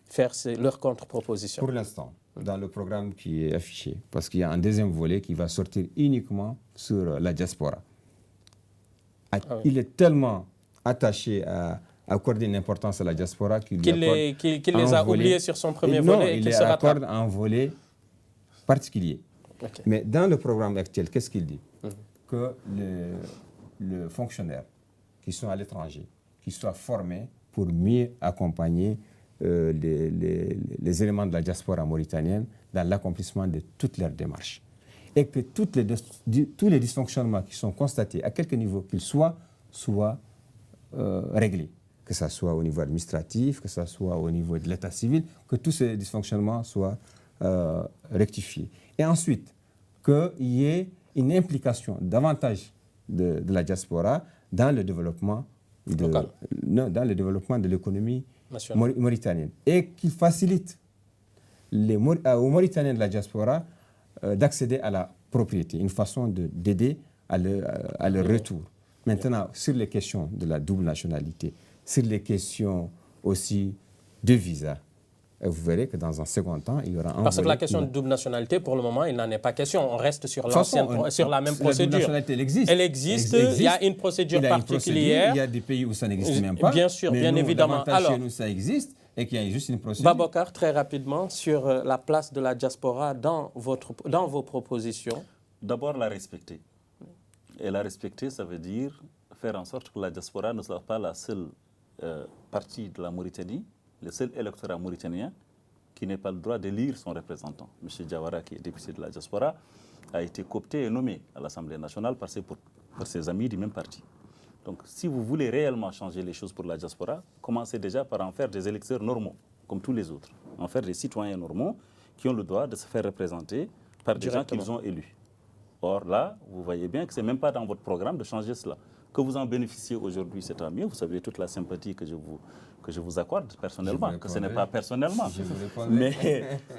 faire leurs contre-propositions. Pour l'instant, dans le programme qui est affiché, parce qu'il y a un deuxième volet qui va sortir uniquement sur la diaspora. Il est tellement attaché à accorder une importance à la diaspora qu'il les a oubliés sur son premier volet et qu'il se rattrape. Il accorde un volet particulier. Okay. Mais dans le programme actuel, qu'est-ce qu'il dit? Que les fonctionnaires qui sont à l'étranger, qui soient formés pour mieux accompagner les éléments de la diaspora mauritanienne dans l'accomplissement de toutes leurs démarches. Et que tous les dysfonctionnements qui sont constatés, à quelque niveau qu'ils soient réglés. Que ce soit au niveau administratif, que ce soit au niveau de l'état civil, que tous ces dysfonctionnements soient rectifiés. Et ensuite, qu'il y ait une implication davantage de la diaspora dans le développement de l'économie mauritanienne. Et qu'il facilite aux Mauritaniens de la diaspora d'accéder à la propriété, une façon d'aider à leur retour. Maintenant, sur les questions de la double nationalité, sur les questions aussi de visa, vous verrez que dans un second temps, il y aura un Parce que la question de double nationalité, pour le moment, il n'en est pas question. On reste sur la même procédure. La double nationalité, elle existe. Elle existe. Il y a une procédure particulière. Il y a des pays où ça n'existe même pas. Bien sûr, bien évidemment. Alors, chez nous, ça existe et qu'il y a juste une procédure. Babacar, très rapidement, sur la place de la diaspora dans vos propositions. D'abord, la respecter. Et la respecter, ça veut dire faire en sorte que la diaspora ne soit pas la seule partie de la Mauritanie, le seul électorat mauritanien qui n'ait pas le droit d'élire son représentant. M. Diawara, qui est député de la diaspora, a été coopté et nommé à l'Assemblée nationale par ses amis du même parti. Donc, si vous voulez réellement changer les choses pour la diaspora, commencez déjà par en faire des électeurs normaux, comme tous les autres. En faire des citoyens normaux qui ont le droit de se faire représenter par des gens qu'ils ont élus. Or là, vous voyez bien que ce n'est même pas dans votre programme de changer cela. Que vous en bénéficiez aujourd'hui, c'est tant mieux. Vous savez toute la sympathie que je vous accorde personnellement, que ce n'est pas personnellement.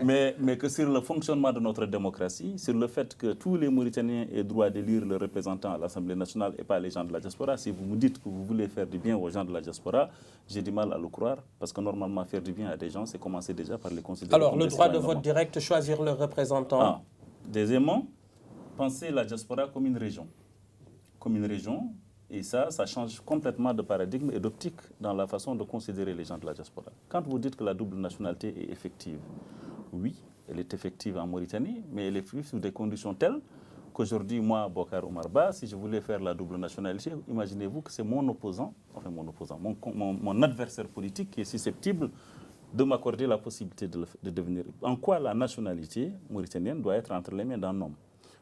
Mais que sur le fonctionnement de notre démocratie, sur le fait que tous les Mauritaniens aient droit d'élire le représentant à l'Assemblée nationale et pas les gens de la diaspora, si vous me dites que vous voulez faire du bien aux gens de la diaspora, j'ai du mal à le croire, parce que normalement, faire du bien à des gens, c'est commencer déjà par les considérer. Alors, le droit de vote direct, choisir le représentant. Deuxièmement, pensez la diaspora comme une région. Comme une région. Et ça change complètement de paradigme et d'optique dans la façon de considérer les gens de la diaspora. Quand vous dites que la double nationalité est effective, oui, elle est effective en Mauritanie, mais elle est effective sous des conditions telles qu'aujourd'hui, moi, Bokar Oumar Ba, si je voulais faire la double nationalité, imaginez-vous que c'est mon adversaire politique qui est susceptible de m'accorder la possibilité de devenir. En quoi la nationalité mauritanienne doit être entre les mains d'un homme?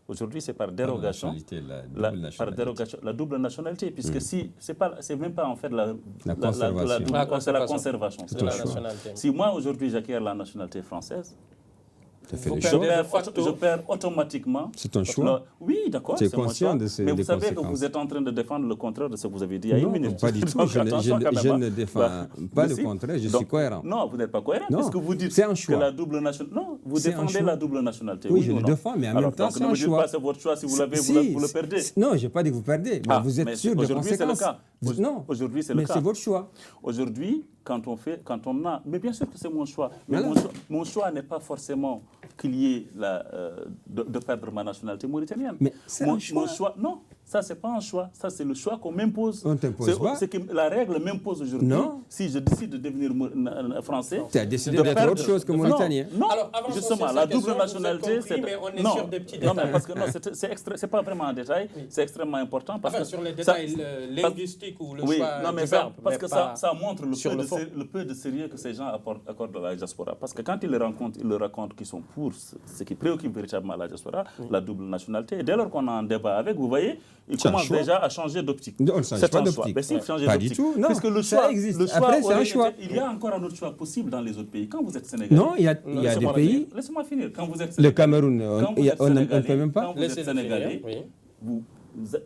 Aujourd'hui, c'est par dérogation, la double nationalité, puisque si c'est même pas en fait la conservation. Si moi aujourd'hui j'acquiers la nationalité française, je perds automatiquement. C'est un choix. Oui, d'accord. Tu es conscient de ces conséquences. Mais vous savez que vous êtes en train de défendre le contraire de ce que vous avez dit il y a une minute. Non, pas du tout. Je ne défends pas le contraire, je suis cohérent. Non, vous n'êtes pas cohérent. Parce que vous dites que la double nationalité. Non, vous défendez la double nationalité. Oui, je le défends, mais en même temps, c'est un choix. Ne me dites pas c'est votre choix, si vous l'avez, vous le perdez. Non, je n'ai pas dit que vous perdez, mais vous êtes sûr des conséquences. Non, aujourd'hui c'est le cas. Mais c'est votre choix. Aujourd'hui, quand on a... Mais bien sûr que c'est mon choix. Mais mon choix n'est pas forcément qu'il y ait de perdre ma nationalité mauritanienne. Mais c'est un choix. Non, Ça, ce n'est pas un choix. Ça, c'est le choix qu'on m'impose. On ne t'impose pas. C'est que la règle m'impose aujourd'hui. Non. Si je décide de devenir français. Tu as décidé d'être autre chose que mauritanien. Non, Alors, justement, la double nationalité, c'est. Mais on est non, sur des petits non, détails. mais parce que c'est pas vraiment un détail, c'est extrêmement important. Parce Enfin, que sur les détails linguistiques ou le choix non, mais du ça, verbe, parce mais que pas ça montre le peu de sérieux que ces gens accordent à la diaspora. Parce que quand ils le rencontrent, ils le racontent qu'ils sont pour ce qui préoccupe véritablement la diaspora, la double nationalité. Et dès lors qu'on a un débat avec, vous voyez, ils commencent déjà à changer d'optique. On ne change pas d'optique. Pas du tout, non. Parce que le choix existe. Après, c'est un choix. Il y a encore un autre choix possible dans les autres pays. Quand vous êtes sénégalais. Non, il y a des pays. Laissez-moi finir. Quand vous êtes le Cameroun, on ne peut même pas. Quand vous êtes sénégalais,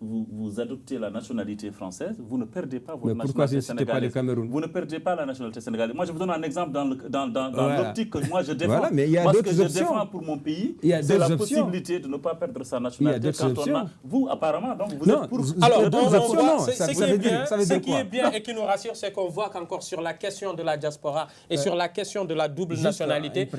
vous adoptez la nationalité française, vous ne perdez pas votre nationalité sénégalaise. Mais pourquoi pas le Cameroun? Vous ne perdez pas la nationalité sénégalaise. Moi, je vous donne un exemple dans l'optique que moi je défends. Voilà, mais il y a d'autres options. Je défends pour mon pays, c'est la possibilité de ne pas perdre sa nationalité. Vous, apparemment, donc vous êtes pour... Alors, ce qui est bien et qui nous rassure, c'est qu'on voit qu'encore sur la question de la diaspora et sur la question de la double nationalité,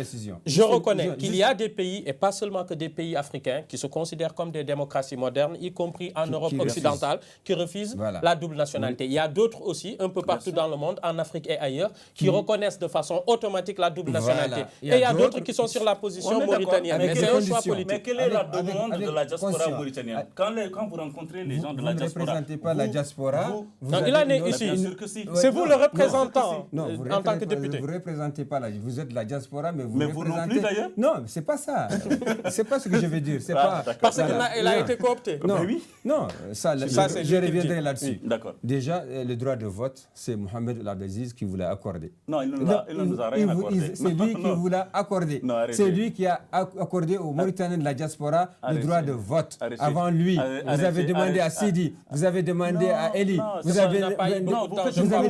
je reconnais qu'il y a des pays, et pas seulement que des pays africains, qui se considèrent comme des démocraties modernes, y compris en Europe occidentale, qui refusent la double nationalité. Il y a d'autres aussi, un peu partout dans le monde, en Afrique et ailleurs, qui reconnaissent de façon automatique la double nationalité. Et il y a d'autres qui sont sur la position mauritanienne. Mais c'est un choix politique. Mais quelle est la demande de la diaspora mauritanienne? Quand vous rencontrez les gens de la diaspora... Vous ne représentez pas la diaspora. Il en est ici. C'est vous le représentant en tant que député. Vous ne représentez pas la diaspora. Vous êtes de la diaspora, mais vous représentez... Mais vous non plus d'ailleurs? Non, c'est pas ça. C'est pas ce que je veux dire. Parce qu'elle a été cooptée. Non, ça je reviendrai là-dessus. D'accord. Déjà, le droit de vote, c'est Mohamed El Abdelaziz qui vous l'a accordé. Non, il ne nous a rien accordé. C'est lui qui vous l'a accordé. C'est lui qui a accordé aux Mauritaniens de la diaspora le droit de vote. Avant lui, vous avez demandé à Sidi, vous avez demandé à Eli, vous avez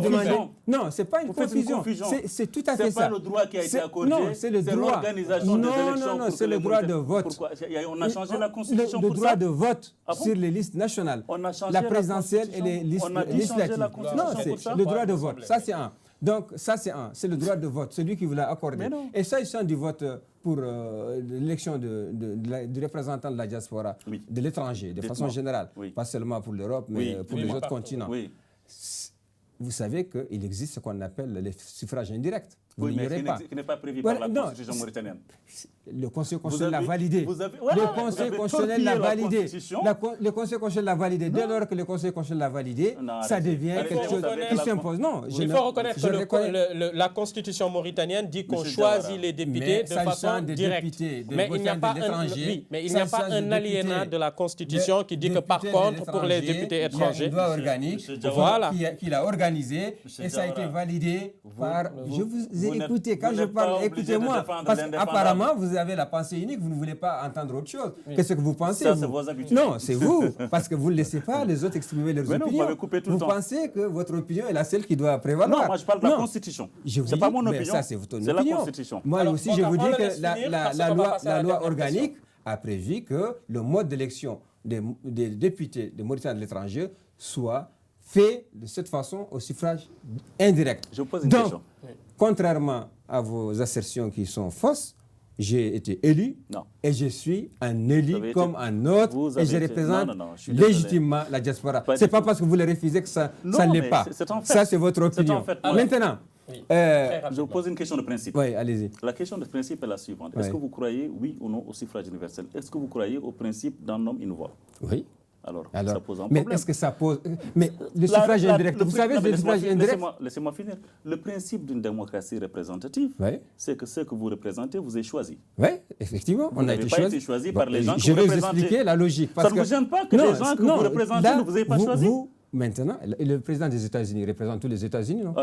demandé... Non, ce n'est pas une confusion. C'est tout à fait ça. Ce n'est pas le droit qui a été accordé. Non, c'est le droit. L'organisation des élections. Non, c'est le droit de vote. Pourquoi? On a changé la constitution pour ça. Le droit de vote sur les listes nationales. La présidentielle et les listes législatives. Non, c'est le droit de vote. Ça, c'est un. Donc, ça, c'est un. C'est le droit de vote, celui qui vous l'a accordé. Et s'agissant du vote pour l'élection du représentant de la diaspora, de l'étranger, de façon générale, pas seulement pour l'Europe, mais pour les autres continents. Vous savez qu'il existe ce qu'on appelle le suffrage indirect. Vous n'ignorez pas. Qui n'est pas prévu par la Constitution mauritanienne. Le Conseil constitutionnel l'a validé. Le Conseil constitutionnel l'a validé. Le Conseil constitutionnel l'a validé. Dès lors que le Conseil constitutionnel l'a validé, ça devient quelque chose qui s'impose. Non, il faut reconnaître que la Constitution mauritanienne dit qu'on choisit les députés de façon directe. Mais il n'y a pas un alinéa de la Constitution qui dit que par contre, pour les députés étrangers, il y a une loi organique qu'il a organisée et ça a été validé par... Je vous ai écouté. Quand je parle, écoutez-moi. Parce qu'apparemment, vous avez la pensée unique, vous ne voulez pas entendre autre chose. Qu'est-ce que vous pensez? Ça, c'est vos habitudes. Non, c'est vous. Parce que vous ne laissez pas les autres exprimer leurs opinions. Vous pensez que votre opinion est la seule qui doit prévaloir. Non, moi je parle de la Constitution. C'est pas mon opinion. Ça, c'est votre opinion. C'est la Constitution. Moi aussi, je vous dis que la loi organique a prévu que le mode d'élection des députés de Mauritanie de l'étranger soit fait de cette façon au suffrage indirect. Je vous pose une question. Contrairement à vos assertions qui sont fausses, j'ai été élu et je suis un élu comme un autre et je représente légitimement la diaspora. Ce n'est pas parce que vous le refusez que ça ne l'est pas. Ça, c'est votre opinion. Maintenant, je vous pose une question de principe. Oui, allez-y. La question de principe est la suivante. Est-ce que vous croyez, oui ou non, au suffrage universel? Est-ce que vous croyez au principe d'un homme, une voix? Oui. Alors, ça pose un problème. Mais est-ce que ça pose... Mais le suffrage indirect, vous savez, le suffrage indirect... Laissez-moi finir. Le principe d'une démocratie représentative, c'est que ce que vous représentez, vous êtes choisi. Oui, effectivement, on a été choisi. Vous n'avez pas été choisi par les gens que vous Je représentez. vais vous expliquer la logique. Ça ne vous gêne pas que les gens que vous représentez ne vous aient pas choisi? Maintenant, le président des États-Unis représente tous les États-Unis, non?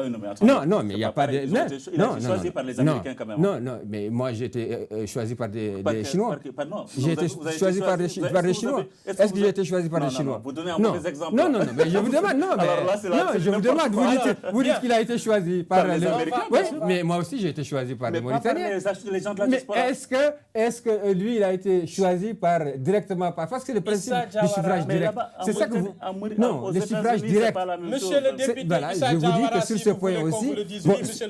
Non, mais il n'y a pas de... Il a été choisi par les Américains quand même. Non, mais moi j'ai été choisi par des Chinois. J'ai été choisi par des Chinois. Est-ce que j'ai été choisi par des Chinois? Vous donnez un mauvais exemple. Non, mais je vous demande, je vous demande, vous dites qu'il a été choisi par les Américains. Oui, mais moi aussi j'ai été choisi par les Mauritaniens. Mais est-ce que lui, il a été choisi directement par... Parce que le principe du suffrage direct, c'est ça que vous... Non, le suffrage suffrage direct. Monsieur le député, voilà, je vous dis que sur ce point aussi.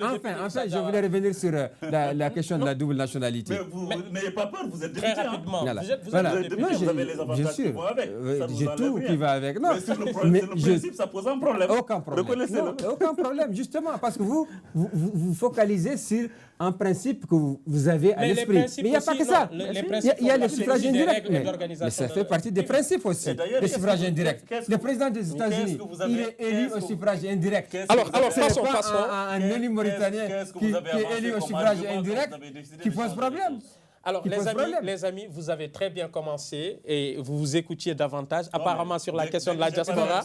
Enfin, je voulais revenir sur la question de la double nationalité. Mais vous n'ayez pas peur, vous êtes député. Très rapidement. Voilà. Vous avez les avantages qui vont avec. J'ai tout qui va avec. Non, mais sur le principe, ça pose un problème. Aucun problème. Reconnaissez-le. Aucun problème, justement, parce que vous focalisez sur un principe que vous avez à l'esprit. Mais il n'y a pas que ça. Il y a le suffrage indirect. Mais ça fait partie des principes aussi, le suffrage indirect. Le président des États-Unis, il est élu au suffrage indirect. Alors passons. Un élu mauritanien qui est élu au suffrage indirect qui pose problème. Alors, les amis, vous avez très bien commencé et vous vous écoutiez davantage, apparemment sur la question de la diaspora.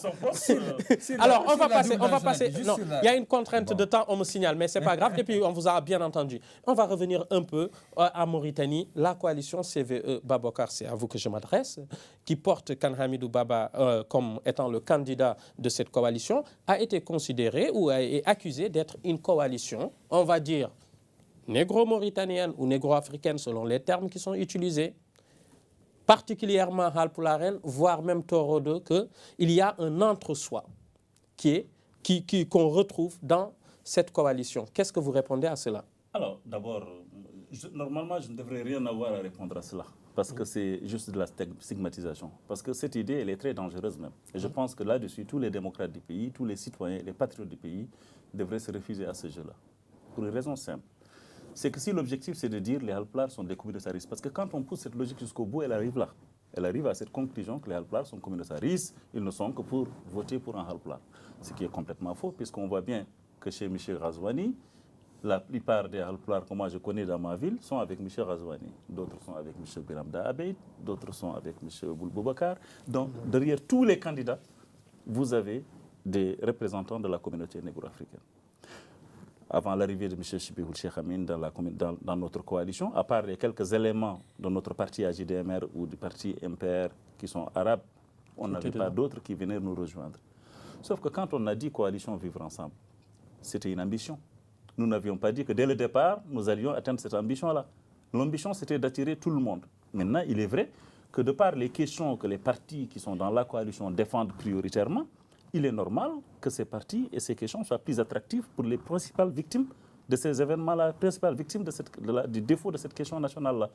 Alors, on va passer. Non, il y a une contrainte de temps, on me signale, mais ce n'est pas grave. Et puis, on vous a bien entendu. On va revenir un peu à Mauritanie. La coalition CVE Babokar, c'est à vous que je m'adresse, qui porte Kane Hamidou Baba comme étant le candidat de cette coalition, a été considérée ou est accusée d'être une coalition, on va dire, négro-mauritanienne ou négro-africaine selon les termes qui sont utilisés, particulièrement Halpularen, voire même Torodo, qu'il y a un entre-soi qu'on retrouve dans cette coalition. Qu'est-ce que vous répondez à cela? Alors, d'abord, normalement, je ne devrais rien avoir à répondre à cela, parce que c'est juste de la stigmatisation. Parce que cette idée, elle est très dangereuse même. Et je pense que là-dessus, tous les démocrates du pays, tous les citoyens, les patriotes du pays devraient se refuser à ce jeu-là. Pour une raison simple. C'est que si l'objectif, c'est de dire que les Halpulaars sont des communautaristes, parce que quand on pousse cette logique jusqu'au bout, elle arrive là. Elle arrive à cette conclusion que les Halpulaars sont communautaristes, ils ne sont que pour voter pour un Halpulaar. Ce qui est complètement faux, puisqu'on voit bien que chez M. Ghazouani, la plupart des Halpulaars que moi je connais dans ma ville sont avec M. Ghazouani. D'autres sont avec M. Biramda Abeid, d'autres sont avec M. Boubakar. Donc, derrière tous les candidats, vous avez des représentants de la communauté négro-africaine. Avant l'arrivée de M. Chibihul Cheikh Amin dans notre coalition, à part les quelques éléments de notre parti AJDMR ou du parti MPR qui sont arabes, on n'avait pas d'autres qui venaient nous rejoindre. Sauf que quand on a dit coalition vivre ensemble, c'était une ambition. Nous n'avions pas dit que dès le départ, nous allions atteindre cette ambition-là. L'ambition, c'était d'attirer tout le monde. Maintenant, il est vrai que de par les questions que les partis qui sont dans la coalition défendent prioritairement, il est normal que ces partis et ces questions soient plus attractives pour les principales victimes de ces événements-là, principales victimes du défaut de cette question nationale-là.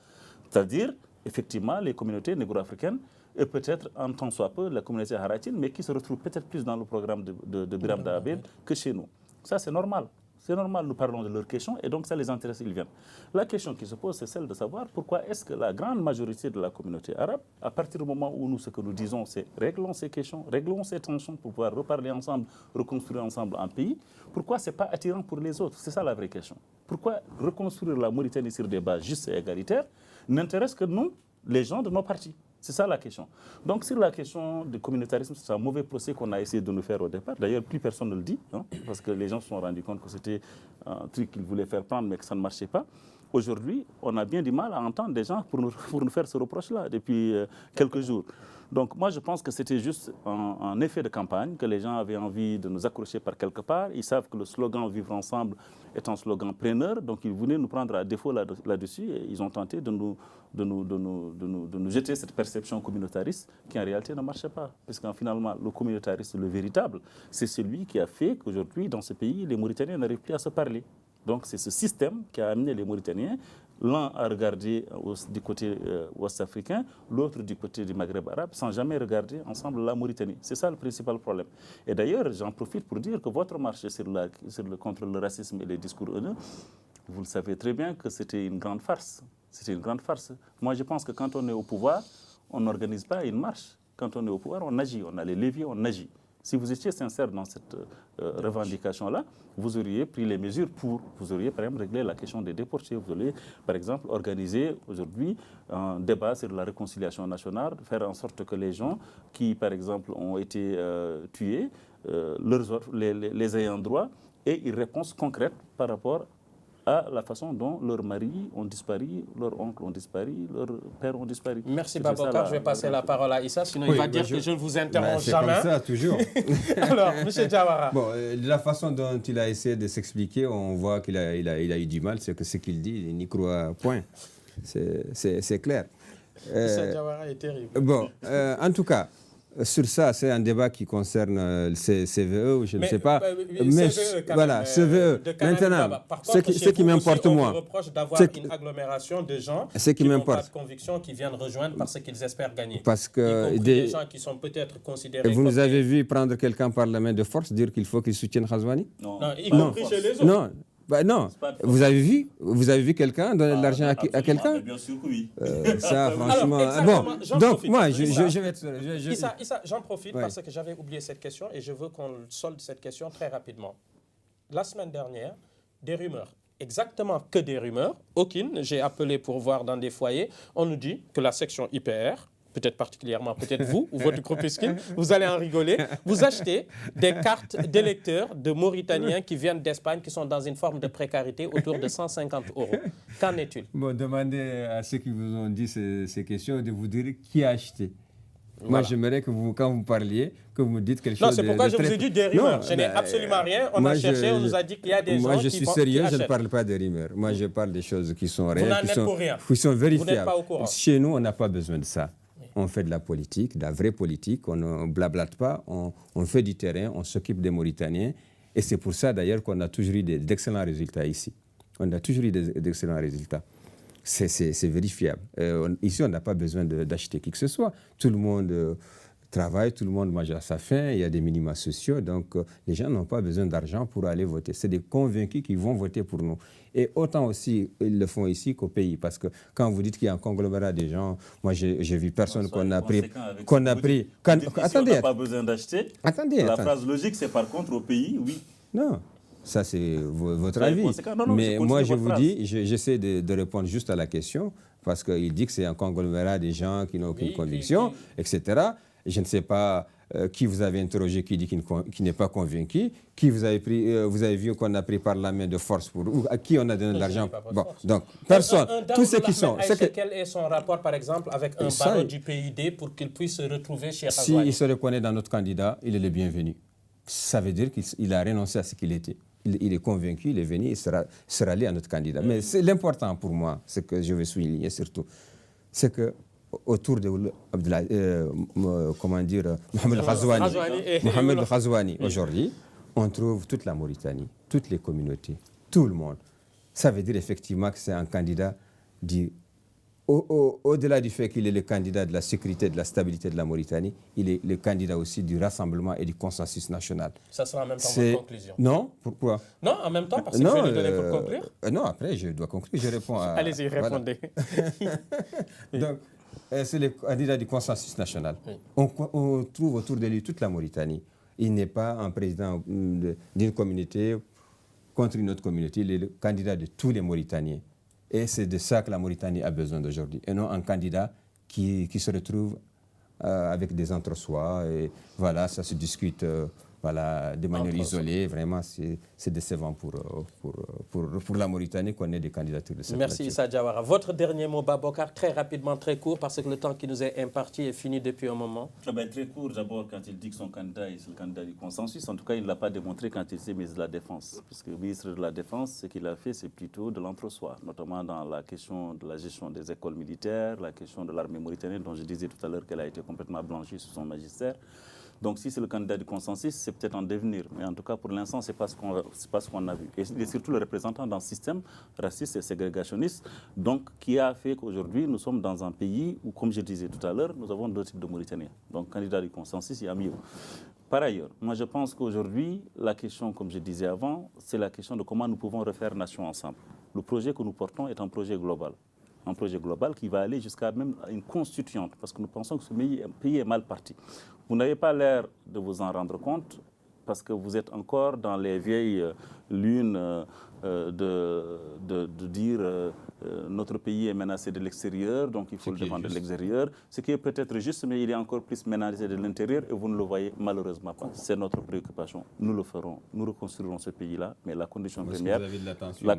C'est-à-dire, effectivement, les communautés négro-africaines et peut-être, en tant soit peu, la communauté haratine, mais qui se retrouvent peut-être plus dans le programme de Biramda Abeid que chez nous. Ça, c'est normal. C'est normal, nous parlons de leurs questions et donc ça les intéresse, ils viennent. La question qui se pose, c'est celle de savoir pourquoi est-ce que la grande majorité de la communauté arabe, à partir du moment où nous, ce que nous disons, c'est réglons ces questions, réglons ces tensions pour pouvoir reparler ensemble, reconstruire ensemble un pays, pourquoi ce n'est pas attirant pour les autres? C'est ça la vraie question. Pourquoi reconstruire la Mauritanie sur des bases justes et égalitaires n'intéresse que nous, les gens de nos partis? C'est ça la question. Donc, sur la question du communautarisme, c'est un mauvais procès qu'on a essayé de nous faire au départ. D'ailleurs, plus personne ne le dit, hein, parce que les gens se sont rendus compte que c'était un truc qu'ils voulaient faire prendre, mais que ça ne marchait pas. Aujourd'hui, on a bien du mal à entendre des gens pour nous faire ce reproche-là depuis quelques jours. Donc moi, je pense que c'était juste un effet de campagne, que les gens avaient envie de nous accrocher par quelque part. Ils savent que le slogan « Vivre ensemble » est un slogan preneur, donc ils voulaient nous prendre à défaut là-dessus et ils ont tenté de nous jeter cette perception communautariste qui en réalité ne marchait pas. Parce que finalement, le communautarisme, le véritable, c'est celui qui a fait qu'aujourd'hui, dans ce pays, les Mauritaniens n'arrivent plus à se parler. Donc c'est ce système qui a amené les Mauritaniens, l'un à regarder du côté ouest-africain, l'autre du côté du Maghreb arabe, sans jamais regarder ensemble la Mauritanie. C'est ça le principal problème. Et d'ailleurs, j'en profite pour dire que votre marche contre le racisme et les discours haineux, vous le savez très bien que c'était une grande farce. C'était une grande farce. Moi, je pense que quand on est au pouvoir, on n'organise pas une marche. Quand on est au pouvoir, on agit. On a les leviers, on agit. Si vous étiez sincère dans cette revendication-là, vous auriez pris les mesures vous auriez par exemple réglé la question des déportés. Vous auriez par exemple organisé aujourd'hui un débat sur la réconciliation nationale, faire en sorte que les gens qui par exemple ont été tués, les ayant droit, aient une réponse concrète par rapport à la façon dont leurs maris ont disparu, leurs oncles ont disparu, leurs pères ont disparu. Merci Babokar, je vais passer la parole à Issa, sinon il va dire que je ne vous interromps jamais. C'est comme ça, toujours. Alors, M. Diawara. Bon, de la façon dont il a essayé de s'expliquer, on voit qu'il a eu du mal, c'est que ce qu'il dit, il n'y croit point. C'est clair. M. Diawara est terrible. Bon, en tout cas, sur ça, c'est un débat qui concerne le CVE, ou je ne sais pas. Mais voilà, CVE. Maintenant, ce qui m'importe moi, on reproche d'avoir une agglomération de gens qui n'ont pas de conviction, qui viennent rejoindre parce qu'ils espèrent gagner. Parce que des gens qui sont peut-être considérés. Vous nous avez vu prendre quelqu'un par la main de force, dire qu'il faut qu'il soutienne Ghazouani? Non, y compris chez les autres. Non. Non, vous avez vu quelqu'un donner de l'argent à quelqu'un? Bien sûr que oui. Ça, franchement. Alors, bon, donc moi, je vais être. Issa, j'en profite parce que j'avais oublié cette question et je veux qu'on solde cette question très rapidement. La semaine dernière, des rumeurs. Exactement que des rumeurs. Aucune. J'ai appelé pour voir dans des foyers. On nous dit que la section IPR, peut-être particulièrement, peut-être vous ou votre groupuscule, vous allez en rigoler, vous achetez des cartes d'électeurs de Mauritaniens qui viennent d'Espagne, qui sont dans une forme de précarité autour de 150 €. Qu'en est-il? Bon, demandez à ceux qui vous ont dit ces questions de vous dire qui a acheté. Voilà. Moi, j'aimerais que vous, quand vous parliez, que vous me dites quelque chose. Non, c'est pourquoi je vous ai dit des rumeurs. Je n'ai absolument rien. On a cherché, on nous a dit qu'il y a des gens qui Moi, je suis sérieux, je ne achètent. parle pas de rumeurs. Moi, je parle des choses qui sont réelles, qui sont vérifiables. Vous n'êtes pas au courant. Chez nous, on n'a pas besoin de ça. On fait de la politique, de la vraie politique, on ne blablate pas, on fait du terrain, on s'occupe des Mauritaniens. Et c'est pour ça d'ailleurs qu'on a toujours eu d'excellents résultats ici. On a toujours eu d'excellents résultats. C'est vérifiable. Ici, on n'a pas besoin d'acheter qui que ce soit. Tout le monde travaille, tout le monde mange à sa faim, il y a des minima sociaux, donc les gens n'ont pas besoin d'argent pour aller voter. C'est des convaincus qui vont voter pour nous. Et autant aussi, ils le font ici qu'au pays, parce que quand vous dites qu'il y a un conglomérat de gens, moi j'ai vu personne qu'on a pris... Attendez, on n'a pas besoin d'acheter. Attendez. La phrase logique, c'est par contre au pays, oui. Non. Ça, c'est votre avis. Non, mais moi, je vous dis, j'essaie de répondre juste à la question, parce qu'il dit que c'est un conglomérat des gens qui n'ont aucune conviction, etc. Je ne sais pas qui vous avez interrogé qui dit qu'il n'est pas convaincu, qui vous avez vu qu'on a pris par la main de force ou à qui on a donné de l'argent. Bon, donc, personne. Tous ceux qui sont. Quel est son rapport, par exemple, avec un barreau du PID pour qu'il puisse se retrouver chez Ghazouani? S'il se reconnaît dans notre candidat, il est le bienvenu. Ça veut dire qu'il a renoncé à ce qu'il était. Il est convaincu, il est venu, il sera lié à notre candidat. Mais c'est l'important pour moi, ce que je veux souligner surtout, c'est que autour de Mohamed Ghazouani, aujourd'hui, on trouve toute la Mauritanie, toutes les communautés, tout le monde. Ça veut dire effectivement que c'est un candidat au-delà du fait qu'il est le candidat de la sécurité et de la stabilité de la Mauritanie, il est le candidat aussi du rassemblement et du consensus national. Ça sera en même temps votre conclusion. Non, pourquoi? Non, en même temps, parce que je vais le donner pour conclure. Non, après, je dois conclure, je réponds à... Allez-y, répondez. Voilà. Donc, c'est le candidat du consensus national. Oui. On trouve autour de lui toute la Mauritanie. Il n'est pas un président d'une communauté contre une autre communauté, il est le candidat de tous les Mauritaniens. Et c'est de ça que la Mauritanie a besoin d'aujourd'hui. Et non un candidat qui se retrouve avec des entre-soi. Et voilà, ça se discute de manière isolée. Vraiment, c'est décevant pour la Mauritanie qu'on ait des candidatures de cette nature. Merci Issa Diawara. Votre dernier mot, Babokar, très rapidement, très court, parce que le temps qui nous est imparti est fini depuis un moment. Très court, d'abord, quand il dit que son candidat est le candidat du consensus, en tout cas, il ne l'a pas démontré quand il s'est ministre de la Défense. Puisque le ministre de la Défense, ce qu'il a fait, c'est plutôt de l'entre-soi, notamment dans la question de la gestion des écoles militaires, la question de l'armée mauritanienne, dont je disais tout à l'heure qu'elle a été complètement blanchie sous son magistère. Donc, si c'est le candidat du consensus, c'est peut-être en devenir. Mais en tout cas, pour l'instant, ce n'est pas ce qu'on a vu. Et il est surtout le représentant d'un système raciste et ségrégationniste, donc, qui a fait qu'aujourd'hui, nous sommes dans un pays où, comme je disais tout à l'heure, nous avons deux types de Mauritaniens. Donc, candidat du consensus, il y a mieux. Par ailleurs, moi, je pense qu'aujourd'hui, la question, comme je disais avant, c'est la question de comment nous pouvons refaire nation ensemble. Le projet que nous portons est un projet global. Un projet global qui va aller jusqu'à même une constituante, parce que nous pensons que ce pays est mal parti. Vous n'avez pas l'air de vous en rendre compte, parce que vous êtes encore dans les vieilles lunes de dire notre pays est menacé de l'extérieur, donc il faut le défendre de l'extérieur. Ce qui est peut-être juste, mais il est encore plus menacé de l'intérieur et vous ne le voyez malheureusement pas. C'est notre préoccupation. Nous le ferons. Nous reconstruirons ce pays-là, mais la condition première... La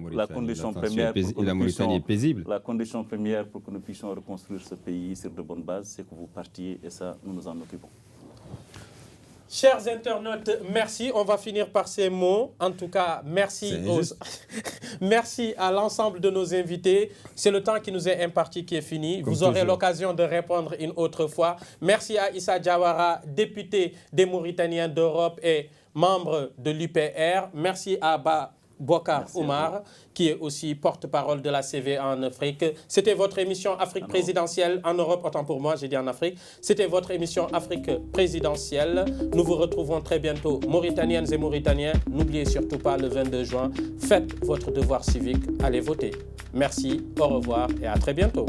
condition première pour que nous puissions reconstruire ce pays sur de bonnes bases, c'est que vous partiez et ça, nous nous en occupons. Chers internautes, merci. On va finir par ces mots. En tout cas, merci, merci à l'ensemble de nos invités. C'est le temps qui nous est imparti qui est fini. Comme vous aurez l'occasion de répondre une autre fois. Merci à Issa Diawara, député des Mauritaniens d'Europe et membre de l'UPR. Merci à Bokar Oumar, qui est aussi porte-parole de la CV en Afrique. C'était votre émission Afrique présidentielle en Europe, autant pour moi, j'ai dit en Afrique. C'était votre émission Afrique présidentielle. Nous vous retrouvons très bientôt, Mauritaniennes et Mauritaniens. N'oubliez surtout pas, le 22 juin, faites votre devoir civique, allez voter. Merci, au revoir et à très bientôt.